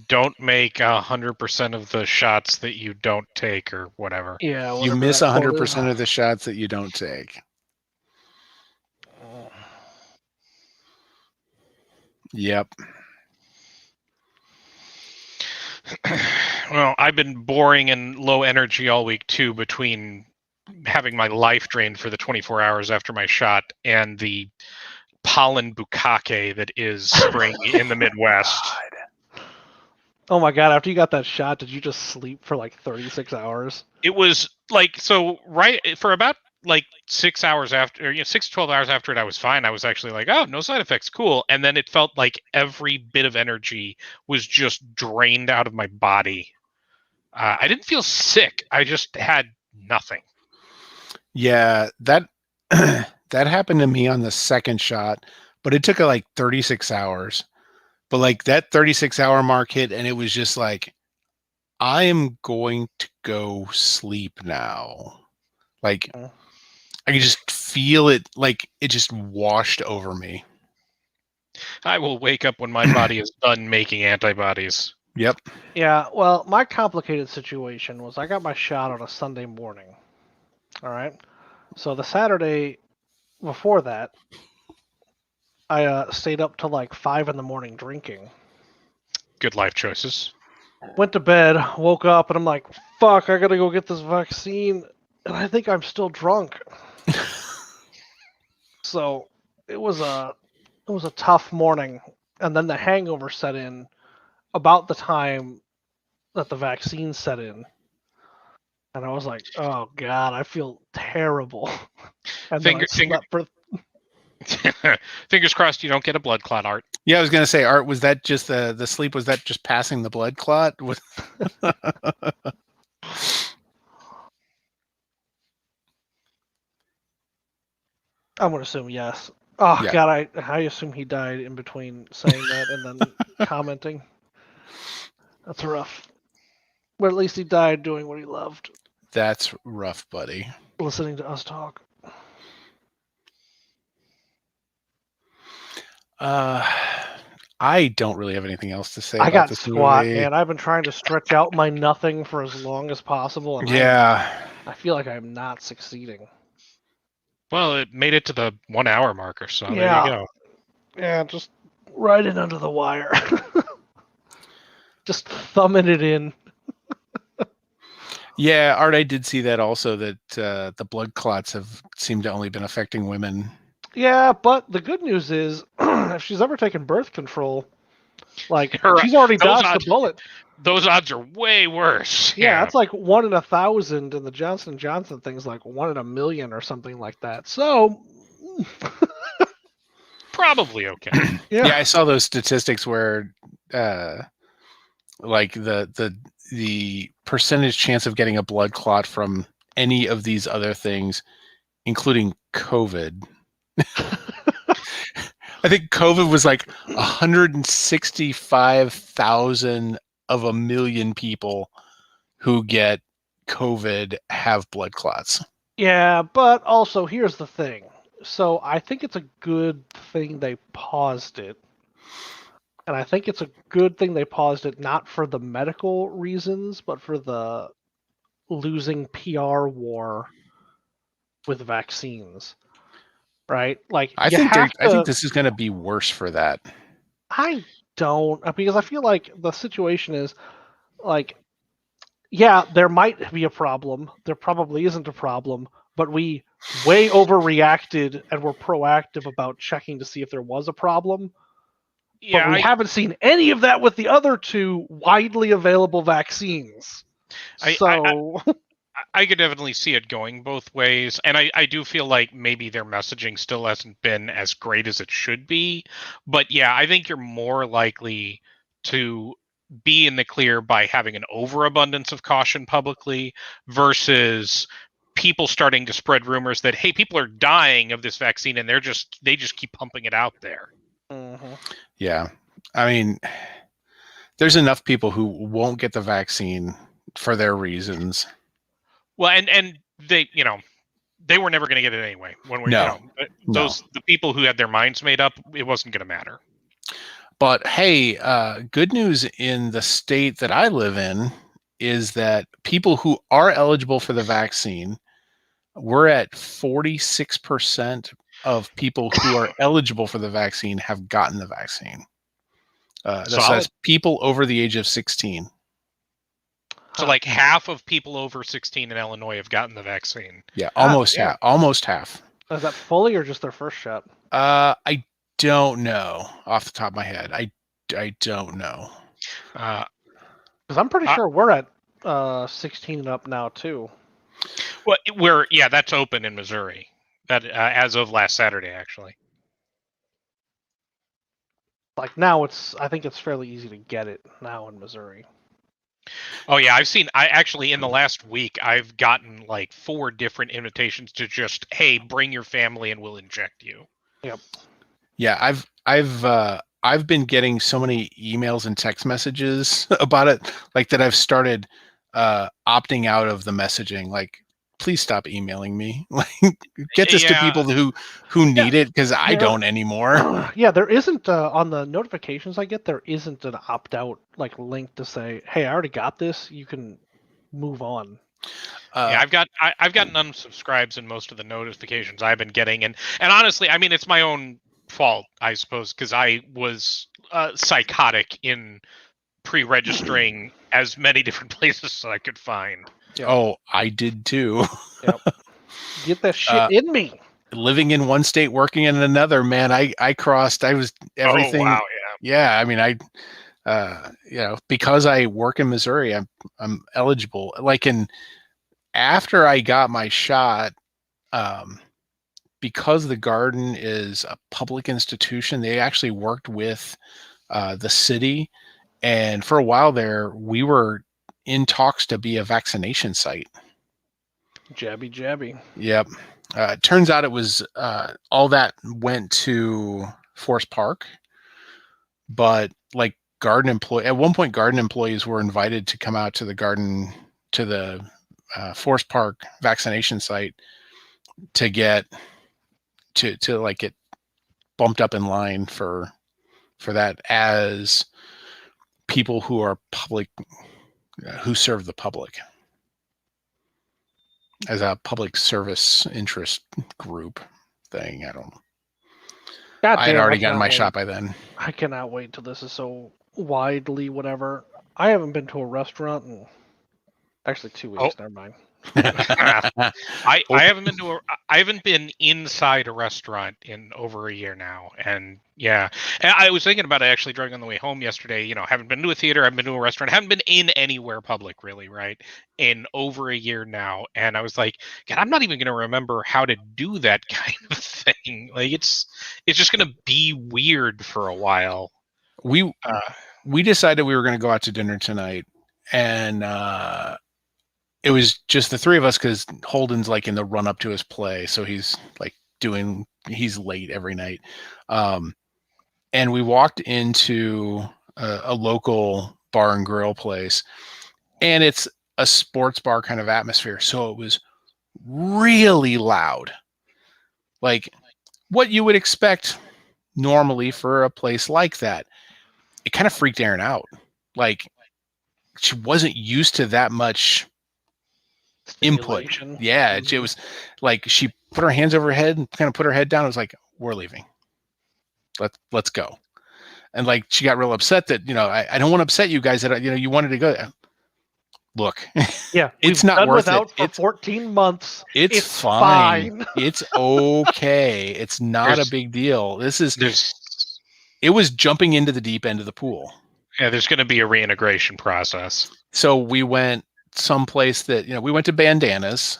don't make 100% of the shots that you don't take, or whatever. Yeah, you miss 100% of the shots that you don't take. Yep. Well, I've been boring and low energy all week too, between having my life drained for the 24 hours after my shot and the pollen bukkake that is spring in the Midwest. Oh my god, after you got that shot, did you just sleep for like 36 hours? It was like, so right for about like 6 hours after, 6 to 12 hours after it, I was fine. I was actually like, oh, no side effects, cool. And then it felt like every bit of energy was just drained out of my body. I didn't feel sick. I just had nothing. Yeah, that that happened to me on the second shot, but it took like 36 hours. But like that 36-hour mark hit, and it was just like, I am going to go sleep now. Like, Mm. I could just feel it, like it just washed over me. I will wake up when my body is done making antibodies. Yep. Yeah, well, my complicated situation was I got my shot on a Sunday morning. All right. So the Saturday before that, I stayed up till like 5 in the morning drinking. Good life choices. Went to bed, woke up, and I'm like, fuck, I gotta go get this vaccine. And I think I'm still drunk. So it was a tough morning. And then the hangover set in about the time that the vaccine set in. And I was like, oh God, I feel terrible. And then I slept for Fingers crossed you don't get a blood clot, Art. Yeah, I was gonna say, Art, was that just the sleep? Was that just passing the blood clot? I'm gonna assume yes. Oh Yeah. God, I assume he died in between saying that and then commenting. That's rough. But at least he died doing what he loved, That's rough, buddy. listening to us talk. I don't really have anything else to say I about got this squat, movie. man. I've been trying to stretch out my nothing for as long as possible, and Yeah. I feel like I'm not succeeding. Well, it made it to the 1 hour marker, so there Yeah. you go. Yeah, just right in under the wire. Just thumbing it in. Yeah, Art, I did see that also, that the blood clots have seemed to only been affecting women. Yeah, but the good news is, if she's ever taken birth control, like Her- she's already those dodged odds- the bullet. Those odds are way worse. Yeah, it's like 1 in 1,000, and the Johnson & Johnson thing's like 1 in 1,000,000 or something like that. So, Probably okay. Yeah, I saw those statistics where like the percentage chance of getting a blood clot from any of these other things, including COVID. I think COVID was like 165,000 of 1,000,000 people who get COVID have blood clots. Yeah, but also here's the thing. So I think it's a good thing they paused it. And I think it's a good thing they paused it not for the medical reasons, but for the losing PR war with vaccines. Right? Like I you think have I think to this is going to be worse for that. I don't, because I feel like the situation is like, yeah, there might be a problem. There probably isn't a problem, but we way overreacted and were proactive about checking to see if there was a problem. Yeah, But we haven't seen any of that with the other 2 widely available vaccines. I could definitely see it going both ways, and I do feel like maybe their messaging still hasn't been as great as it should be. But yeah, I think you're more likely to be in the clear by having an overabundance of caution publicly versus people starting to spread rumors that, hey, people are dying of this vaccine and they just keep pumping it out there. Mm-hmm. Yeah. I mean, there's enough people who won't get the vaccine for their reasons. Well, and they, they were never going to get it anyway. The people who had their minds made up, it wasn't going to matter. But hey, good news in the state that I live in is that people who are eligible for the vaccine, we're at 46% of people who are eligible for the vaccine have gotten the vaccine. That's people over the age of 16. So like half of people over 16 in Illinois have gotten the vaccine. Yeah, almost half. Almost half. Is that fully or just their first shot? I don't know off the top of my head. I don't know. Because I'm pretty sure we're at 16 and up now too. Well, that's open in Missouri. That as of last Saturday, actually. Like now, I think it's fairly easy to get it now in Missouri. Oh yeah, I actually in the last week I've gotten like 4 different invitations to just, hey, bring your family and we'll inject you. Yep. Yeah, I've been getting so many emails and text messages about it, like that I've started opting out of the messaging. Like, please stop emailing me. Like, get this to Yeah, people who need it, because I there- don't anymore. Yeah, there isn't on the notifications I get. There isn't an opt-out like link to say, "Hey, I already got this. You can move on." yeah, I've gotten unsubscribes in most of the notifications I've been getting, and honestly, I mean, it's my own fault, I suppose, because I was psychotic in pre-registering as many different places as I could find. Yeah. Oh, I did too. Get that shit in me. Living in one state, working in another, man, I was everything. Oh wow, Yeah, I mean, because I work in Missouri, I'm eligible. Like, after I got my shot, because the garden is a public institution, they actually worked with the city, and for a while there, we were in talks to be a vaccination site. Jabby, jabby. Yep. It turns out it was all that went to Forest Park, but like at one point, garden employees were invited to come out to the Forest Park vaccination site to get like get bumped up in line for that, as people who are public, who serve the public, as a public service interest group thing. I don't know. God I had damn, already gotten cannot my wait. shot by then. I cannot wait till this is so widely whatever. I haven't been to a restaurant in actually 2 weeks. Never mind. I haven't been inside a restaurant in over a year now, and yeah, and I was thinking about it actually driving on the way home yesterday. You know, haven't been to a theater, haven't been to a restaurant, haven't been in anywhere public really, right, in over a year now, and I was like, God, I'm not even going to remember how to do that kind of thing. Like, it's just going to be weird for a while. We decided we were going to go out to dinner tonight, and it was just the three of us because Holden's like in the run up to his play, so he's late every night. And we walked into a local bar and grill place, and it's a sports bar kind of atmosphere, so it was really loud, like what you would expect normally for a place like that. It kind of freaked Erin out. Like, she wasn't used to that much input. Yeah, it was like she put her hands over her head and kind of put her head down. It was like, we're leaving. Let's go. And like, she got real upset that, I don't want to upset you guys that, you wanted to go. Look, yeah, it's not worth it. It's 14 months. It's fine. It's okay. It's not a big deal. It was jumping into the deep end of the pool. Yeah, there's going to be a reintegration process. So we went someplace that, we went to Bandanas,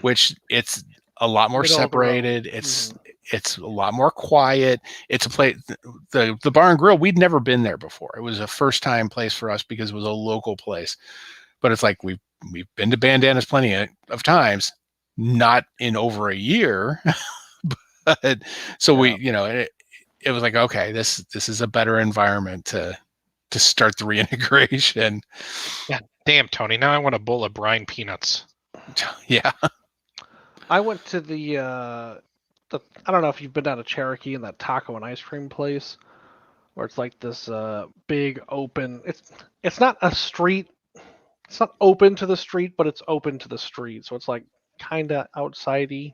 which it's a lot more separated. It's a lot more quiet. It's a place, the bar and grill, we'd never been there before. It was a first time place for us because it was a local place. But it's like, we've been to Bandanas plenty of times, not in over a year. But so we, it was like, okay, this is a better environment to start the reintegration. Yeah, damn, Tony. Now I want a bowl of brine peanuts. Yeah. I went to the I don't know if you've been down to Cherokee in that taco and ice cream place, where it's like this big open. It's not a street. It's not open to the street, but it's open to the street. So it's like kind of outsidey,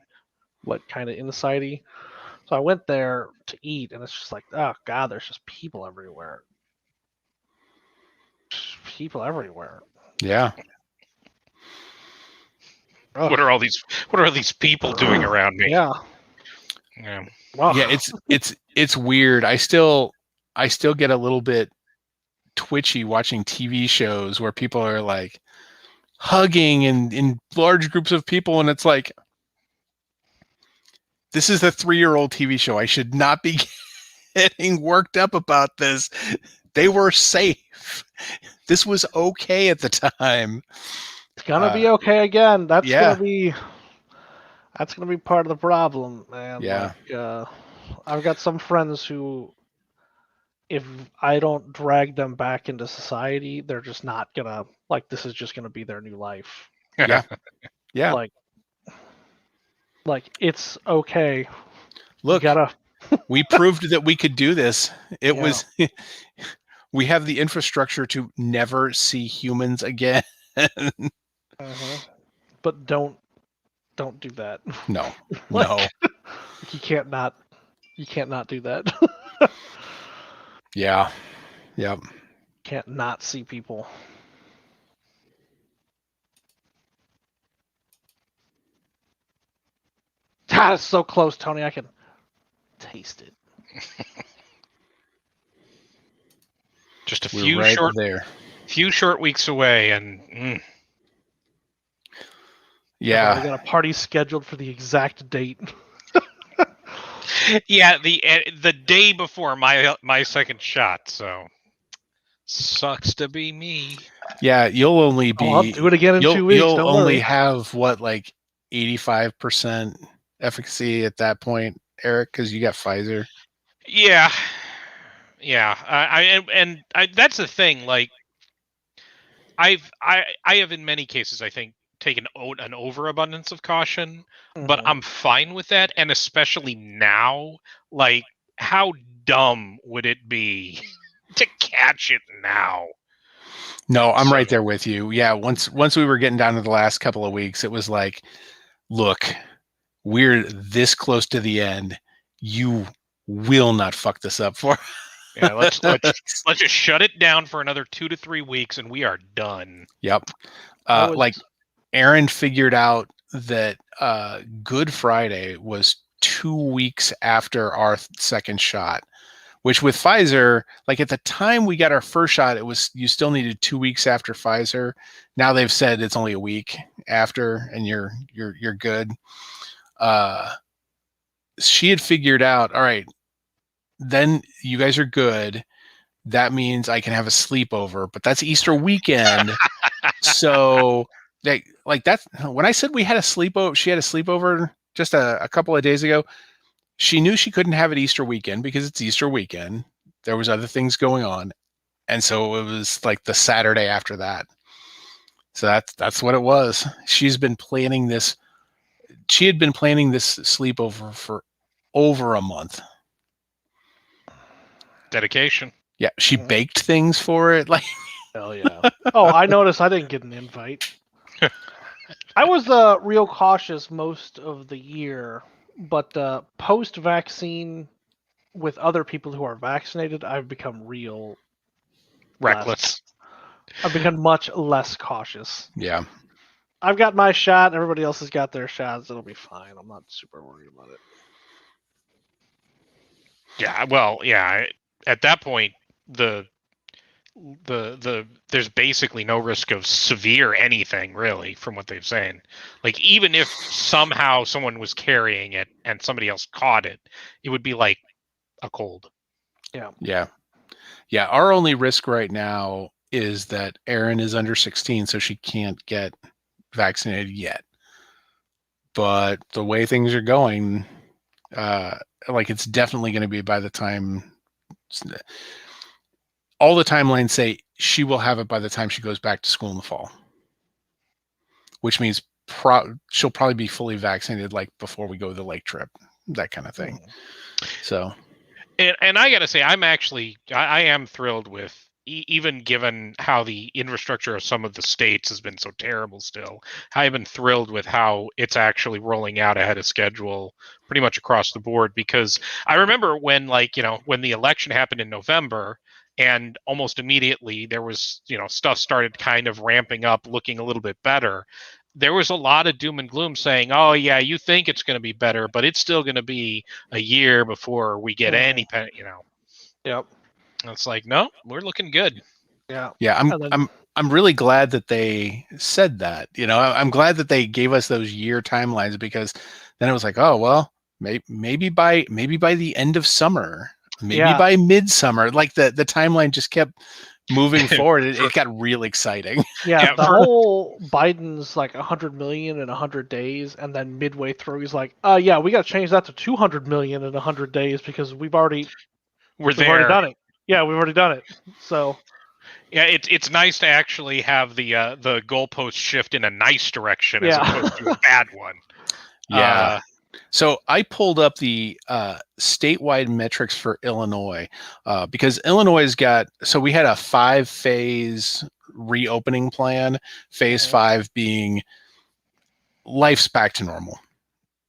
but kind of insidey. So I went there to eat, and it's just like, oh god, there's just people everywhere. People everywhere. Yeah. What are all these people doing around me? Yeah. Yeah. Wow. Yeah, it's weird. I still get a little bit twitchy watching TV shows where people are like hugging and in large groups of people, and it's like, this is a 3-year-old TV show. I should not be getting worked up about this. They were safe. This was okay at the time. It's gonna be okay again. That's gonna be part of the problem, man. Yeah. Like, I've got some friends who if I don't drag them back into society, they're just not gonna like. This is just gonna be their new life. Yeah. Yeah. Like it's okay. Look, You gotta. we proved that we could do this. It Yeah. was we have the infrastructure to never see humans again. But don't do that. No. Like, No. you can't not do that. Yeah. Yep. Can't not see people. God, it's so close, Tony. I can taste it. Just a We're few right short there. weeks away, and I got Yeah. a party scheduled for the exact date. yeah, the day before my second shot. So sucks to be me. Yeah, you'll only be I'll do it again in 2 weeks. You'll Don't only worry. have what, like 85% efficacy at that point, Eric, because you got Pfizer. Yeah. That's the thing. Like, I have in many cases, I think, taken an overabundance of caution, but I'm fine with that. And especially now, like, how dumb would it be to catch it now? No, I'm right there with you. Yeah, once we were getting down to the last couple of weeks, it was like, look, we're this close to the end. You will not fuck this up for. Yeah, let's just shut it down for another 2 to 3 weeks, and we are done. Yep. Like Aaron figured out that Good Friday was 2 weeks after our second shot, which with Pfizer, like at the time we got our first shot, it was you still needed 2 weeks after Pfizer. Now they've said it's only a week after, and you're good. She had figured out, all right, then you guys are good. That means I can have a sleepover, but that's Easter weekend. So like that's when I said we had a sleepover, she had a sleepover just a couple of days ago. She knew she couldn't have it Easter weekend because it's Easter weekend. There was other things going on. And so it was like the Saturday after that. So that's what it was. She had been planning this sleepover for over a month. Dedication. Yeah, she baked things for it. Like, hell yeah. Oh, I noticed I didn't get an invite. I was real cautious most of the year, but post-vaccine with other people who are vaccinated, I've become real reckless. I've become much less cautious. Yeah. I've got my shot. Everybody else has got their shots. It'll be fine. I'm not super worried about it. Yeah, well, yeah. At that point, there's basically no risk of severe anything, really, from what they've saying. Like, even if somehow someone was carrying it and somebody else caught it, it would be like a cold. Yeah. Our only risk right now is that Erin is under 16, so she can't get vaccinated yet. But the way things are going, like it's definitely going to be by the time. All the timelines say she will have it by the time she goes back to school in the fall, which means she'll probably be fully vaccinated like before we go to the lake trip, that kind of thing. So, and I gotta say, I am thrilled with, even given how the infrastructure of some of the states has been so terrible still, I've been thrilled with how it's actually rolling out ahead of schedule pretty much across the board. Because I remember when the election happened in November, and almost immediately there was, stuff started kind of ramping up, looking a little bit better. There was a lot of doom and gloom saying, oh yeah, you think it's going to be better, but it's still going to be a year before we get any, Yep. And it's like, no, we're looking good. Yeah. Yeah. I'm really glad that they said that, I'm glad that they gave us those year timelines, because then it was like, oh, well, maybe by the end of summer, maybe by midsummer, like the timeline just kept moving forward. It got real exciting. Yeah, the whole Biden's like 100 million in 100 days, and then midway through he's like, yeah, we got to change that to 200 million in 100 days because we've already there. Already done it. Yeah, we've already done it. So Yeah, it's nice to actually have the goalpost shift in a nice direction as Yeah. opposed to a bad one. Yeah. So I pulled up the statewide metrics for Illinois because Illinois has got, so we had a 5-phase reopening plan, phase 5 being life's back to normal.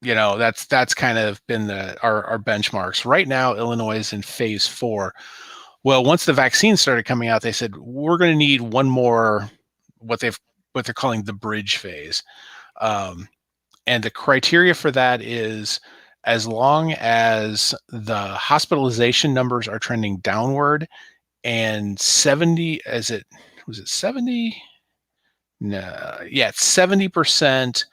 You know, that's kind of been our benchmarks. Right now, Illinois is in phase 4. Well, once the vaccines started coming out, they said we're going to need one more, what they're calling the bridge phase. And the criteria for that is as long as the hospitalization numbers are trending downward and 70, was it 70? No, yeah, 70%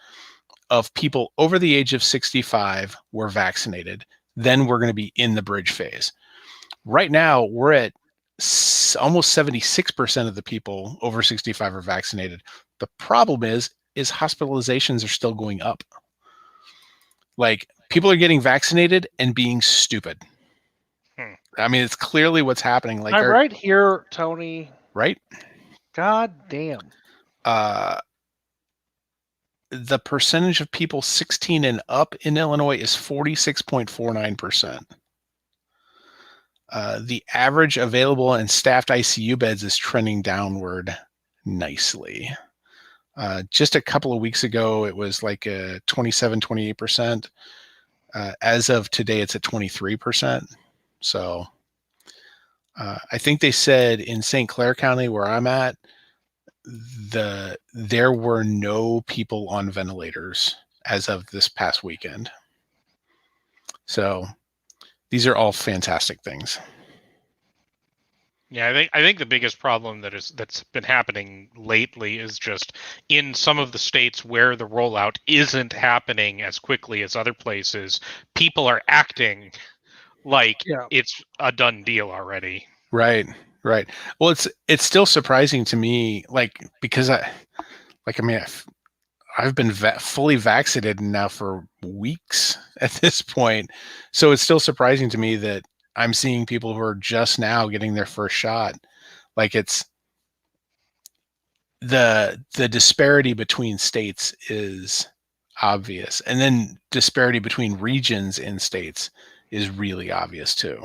of people over the age of 65 were vaccinated. Then we're going to be in the bridge phase. Right now, we're at almost 76% of the people over 65 are vaccinated. The problem is hospitalizations are still going up. Like, people are getting vaccinated and being stupid. I mean, it's clearly what's happening. Like, I'm right here, Tony. Right? God damn. The percentage of people 16 and up in Illinois is 46.49%. The average available and staffed ICU beds is trending downward nicely. Just a couple of weeks ago, it was like 27, 28%. As of today, it's at 23%. So I think they said in St. Clair County, where I'm at, there were no people on ventilators as of this past weekend. So these are all fantastic things. Yeah, I think the biggest problem that's been happening lately is just in some of the states where the rollout isn't happening as quickly as other places, people are acting like it's a done deal already. Right. Well, it's still surprising to me, like, because I've been fully vaccinated now for weeks at this point, so it's still surprising to me that I'm seeing people who are just now getting their first shot. Like, it's the disparity between states is obvious, and then disparity between regions in states is really obvious too.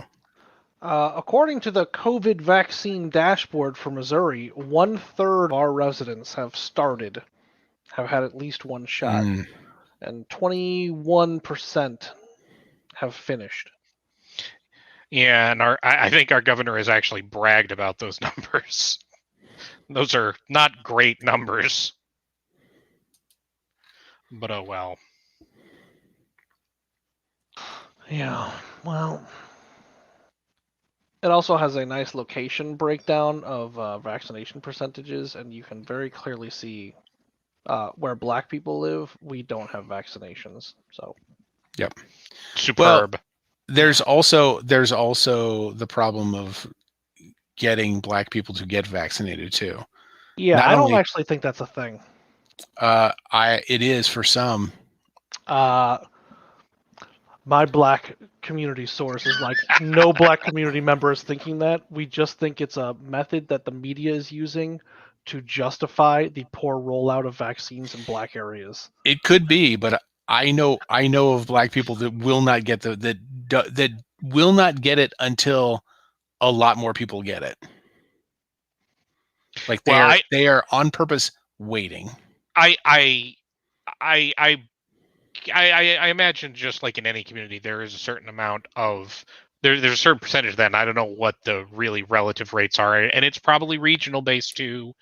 According to the COVID vaccine dashboard for Missouri, 1/3 of our residents have had at least one shot, and 21% have finished. Yeah, and I think our governor has actually bragged about those numbers. Those are not great numbers. But oh well. Yeah, well, it also has a nice location breakdown of vaccination percentages, and you can very clearly see where Black people live, we don't have vaccinations. So, yep, superb. Well, there's also the problem of getting Black people to get vaccinated too. Yeah, I don't actually think that's a thing. It is for some. My Black community source is like, no Black community member is thinking that. We just think it's a method that the media is using to justify the poor rollout of vaccines in Black areas. It could be, but I know of Black people that will not get that will not get it until a lot more people get it. Like, they are on purpose waiting. I imagine, just like in any community, there is a certain amount of there's a certain percentage of that, and I don't know what the really relative rates are, and it's probably regional based too,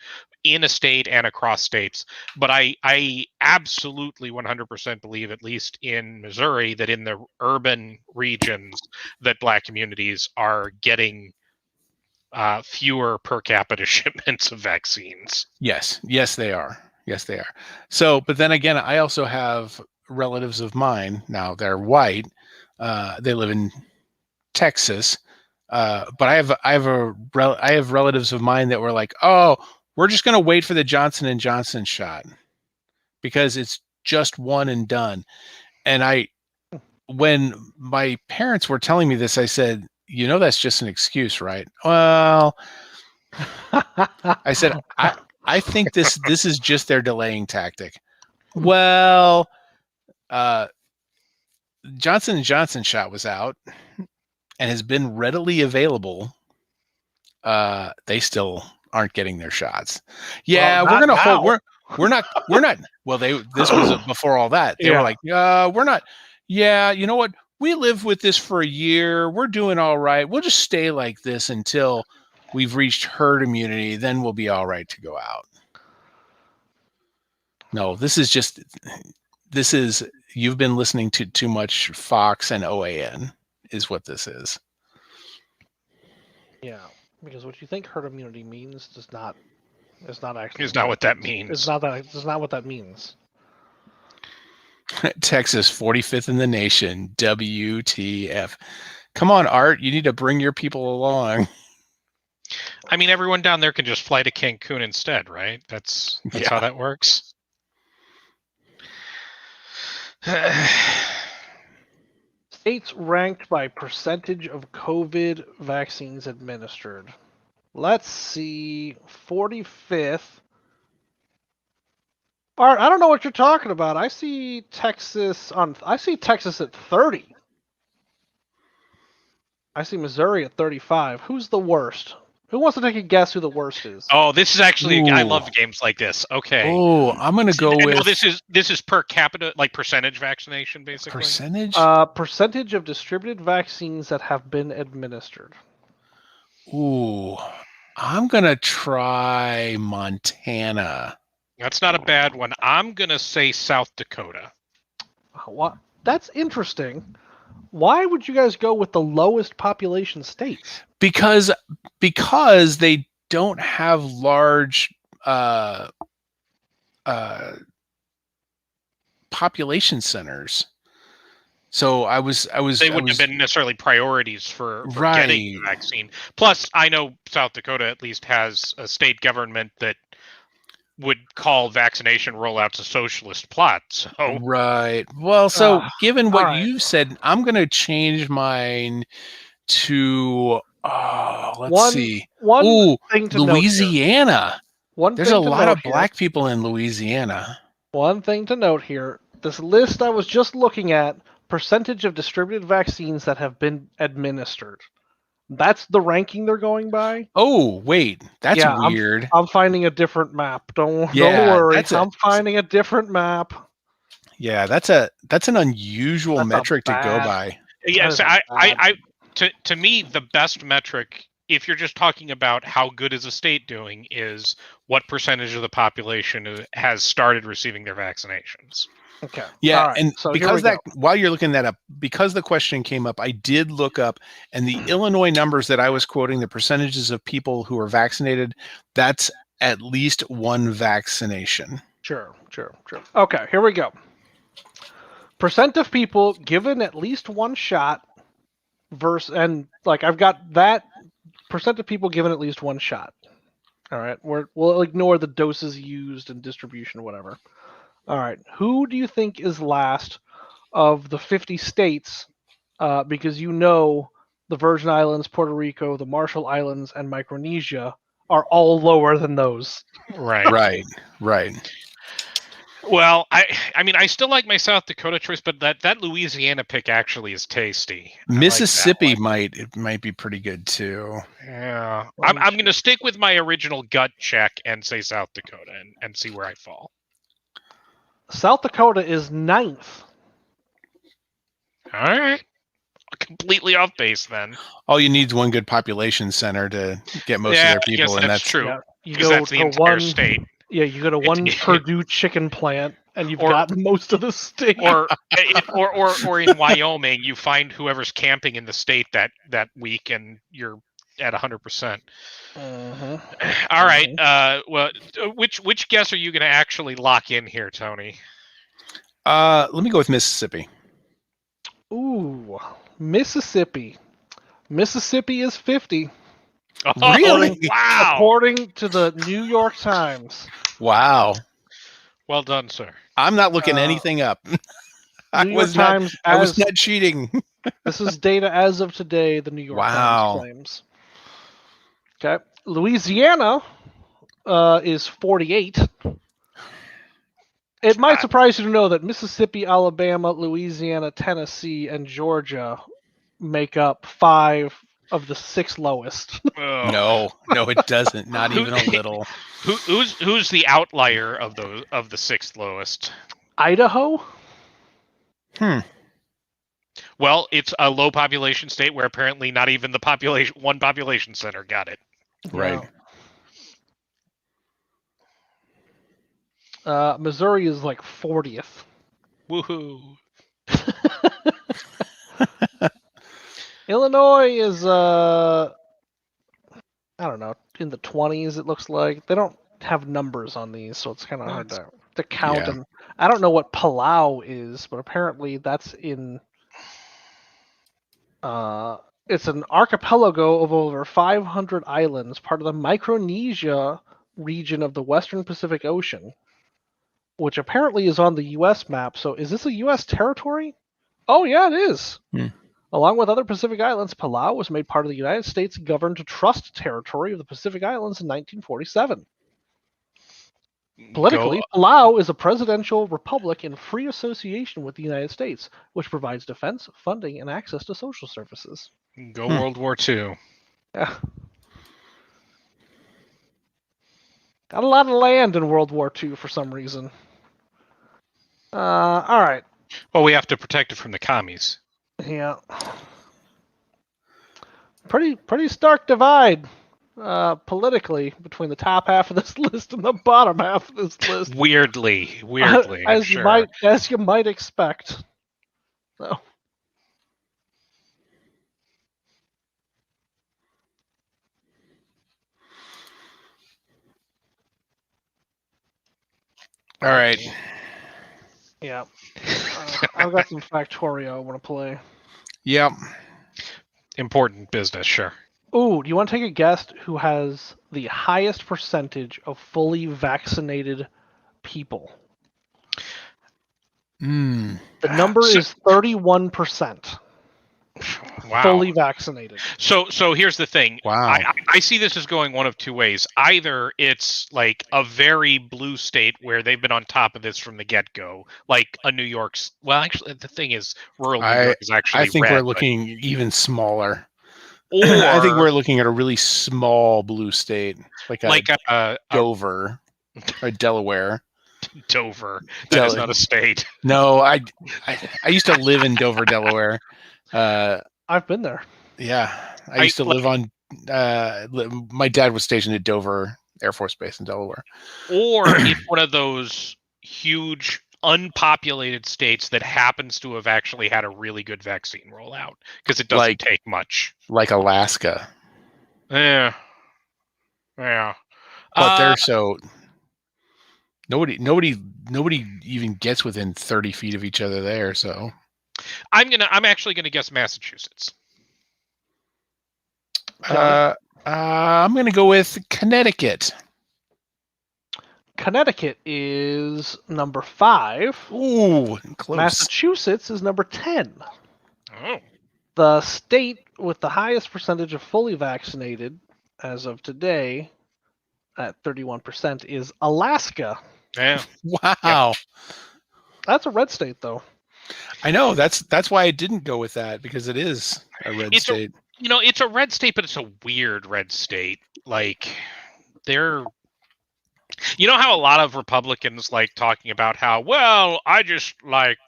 in a state and across states. But I absolutely 100% believe, at least in Missouri, that in the urban regions, that Black communities are getting fewer per capita shipments of vaccines. Yes, they are. So, but then again, I also have relatives of mine. Now, they're white. They live in Texas. But I have relatives of mine that were like, "Oh, we're just going to wait for the Johnson & Johnson shot because it's just one and done." And when my parents were telling me this, I said, you know that's just an excuse, right? Well, I said, I think this is just their delaying tactic. Well, Johnson & Johnson shot was out and has been readily available. They still aren't getting their shots. Yeah, Well, we're gonna hold. now. We're not. Well, this was before all that. They were like, we're not. Yeah, you know what? We lived with this for a year. We're doing all right. We'll just stay like this until we've reached herd immunity. Then we'll be all right to go out. No, this is you've been listening to too much Fox and OAN is what this is. Yeah, because what you think herd immunity means is not actually. It's not what that means. It's not what that means. Texas, 45th in the nation. WTF. Come on, Art. You need to bring your people along. I mean, everyone down there can just fly to Cancun instead, right? That's how that works. States ranked by percentage of COVID vaccines administered. Let's see, 45th. Art, I don't know what you're talking about. I see Texas at 30. I see Missouri at 35. Who's the worst? Who wants to take a guess who the worst is? Oh, this is actually I love games like this. Okay. Oh, I'm gonna go with. No, this is per capita, like percentage vaccination, basically. Percentage? Percentage of distributed vaccines that have been administered. Ooh, I'm gonna try Montana. That's not a bad one. I'm gonna say South Dakota. What? That's interesting. Why would you guys go with the lowest population states? Because they don't have large population centers. So I was. They wouldn't have been necessarily priorities for getting the vaccine. Plus, I know South Dakota at least has a state government that would call vaccination rollouts a socialist plot. So right. Well, so given what you said, I'm going to change mine to let's see. Thing to Louisiana. There's a lot of black people in Louisiana. One thing to note here: this list I was just looking at, percentage of distributed vaccines that have been administered. That's the ranking they're going by. Oh, wait, that's weird. I'm finding a different map. Don't worry. I'm finding a different map. Yeah, that's an unusual metric to go by. Yes, to me the best metric, if you're just talking about how good is a state doing, is what percentage of the population has started receiving their vaccinations. Okay. Yeah, right. and so because while you're looking that up, because the question came up, I did look up, and the Illinois numbers that I was quoting, the percentages of people who are vaccinated, that's at least one vaccination. Sure. Okay, here we go. Percent of people given at least one shot I've got that percent of people given at least one shot. All right, we'll ignore the doses used and distribution, whatever. All right, who do you think is last of the 50 states? Because the Virgin Islands, Puerto Rico, the Marshall Islands, and Micronesia are all lower than those. Right. Well, I mean, I still like my South Dakota choice, but that Louisiana pick actually is tasty. Mississippi might be pretty good too. Yeah, I'm going to stick with my original gut check and say South Dakota and see where I fall. South Dakota is 9th. All right. Completely off base then. All you need is one good population center to get most of their people, and that's true. Yeah, because that's the entire state. Yeah, you go to one Purdue chicken plant, and you've got most of the state. Or in Wyoming, you find whoever's camping in the state that week, and you're at 100%. All right. Well, which guess are you going to actually lock in here, Tony? Let me go with Mississippi. Ooh, Mississippi. Mississippi is 50. Oh, really? Wow. According to the New York Times. Wow. Well done, sir. I'm not looking anything up. New York Times. I was not cheating. This is data as of today. The New York Times claims. Okay, Louisiana is 48. It might surprise you to know that Mississippi, Alabama, Louisiana, Tennessee, and Georgia make up 5 of the 6 lowest. No, it doesn't. Not even a little. Who's the outlier of the 6th lowest? Idaho. Well, it's a low population state where apparently not even the one population center got it. Right. Missouri is like 40th. Woohoo! Illinois is I don't know, in the 20s. It looks like they don't have numbers on these, so it's kind of hard to count. Yeah. And I don't know what Palau is, but apparently that's in. It's an archipelago of over 500 islands, part of the Micronesia region of the Western Pacific Ocean, which apparently is on the U.S. map. So is this a U.S. territory? Oh, yeah, it is. Along with other Pacific islands, Palau was made part of the United States governed trust territory of the Pacific Islands in 1947. Politically, Palau is a presidential republic in free association with the United States, which provides defense, funding, and access to social services. Go World War II. Yeah. Got a lot of land in World War II for some reason. All right. Well, we have to protect it from the commies. Yeah. Pretty stark divide politically between the top half of this list and the bottom half of this list. Weirdly, as you might expect. So. All right. Yeah. I've got some Factorio I want to play. Yep. Important business, sure. Ooh, do you want to take a guess who has the highest percentage of fully vaccinated people? The number is 31%. Wow. Fully vaccinated. So here's the thing. Wow. I see this as going one of two ways. Either it's like a very blue state where they've been on top of this from the get-go, like a New York's. Well, actually, the thing is, rural New York is actually. I think red, we're looking even smaller. Or I think we're looking at a really small blue state, like Dover or Delaware. Dover. That is not a state. No, I used to live in Dover, Delaware. I've been there. Yeah, I used to live on. My dad was stationed at Dover Air Force Base in Delaware. Or it's one of those huge unpopulated states that happens to have actually had a really good vaccine rollout because it doesn't take much. Like Alaska. Yeah. But they're so. Nobody even gets within 30 feet of each other there. So. I'm actually gonna guess Massachusetts. I'm gonna go with Connecticut. Connecticut is number 5. Ooh, close. Massachusetts is number 10. Oh. The state with the highest percentage of fully vaccinated as of today, at 31%, is Alaska. Yeah. Wow. Yep. That's a red state, though. I know. That's why I didn't go with that, because it is a red state. It's a red state, but it's a weird red state. Like, they're... You know how a lot of Republicans like talking about how, well, I just like,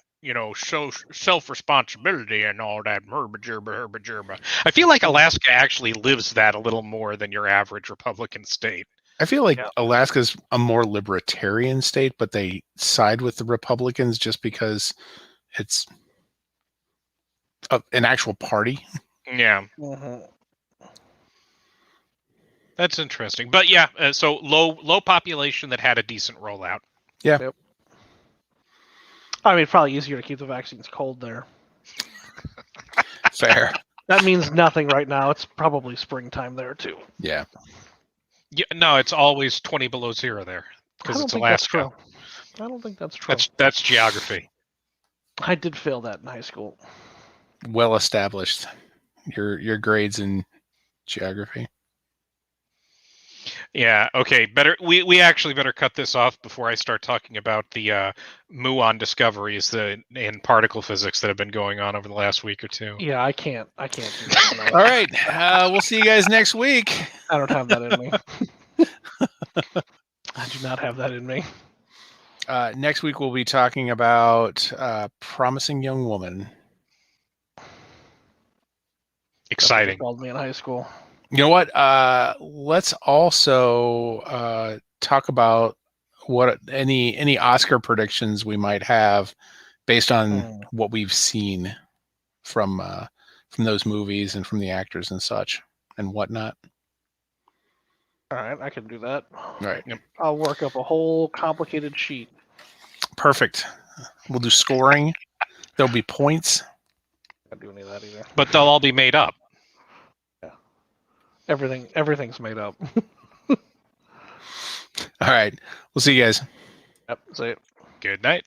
show self-responsibility and all that. I feel like Alaska actually lives that a little more than your average Republican state. I feel like Alaska's a more libertarian state, but they side with the Republicans just because it's an actual party. Yeah. Mm-hmm. That's interesting. But yeah, so low population that had a decent rollout. Yeah. Yep. I mean, it's probably easier to keep the vaccines cold there. Fair. That means nothing right now. It's probably springtime there, too. Yeah. Yeah, no, it's always 20 below zero there because it's Alaska. I don't think that's true. That's geography. I did fail that in high school. Well established. Your grades in geography. Yeah. Okay. Better. We actually better cut this off before I start talking about the muon discoveries in particle physics that have been going on over the last week or two. Yeah, I can't do that tonight. All right. We'll see you guys next week. I don't have that in me. I do not have that in me. Next week we'll be talking about Promising Young Woman. Exciting. Called me in high school. You know what? Let's also talk about what any Oscar predictions we might have based on what we've seen from those movies and from the actors and such and whatnot. All right, I can do that. All right. Yep. I'll work up a whole complicated sheet. Perfect. We'll do scoring. There'll be points. Can't do any of that either. But they'll all be made up. Yeah. Everything's made up. All right. We'll see you guys. Yep, see it. Good night.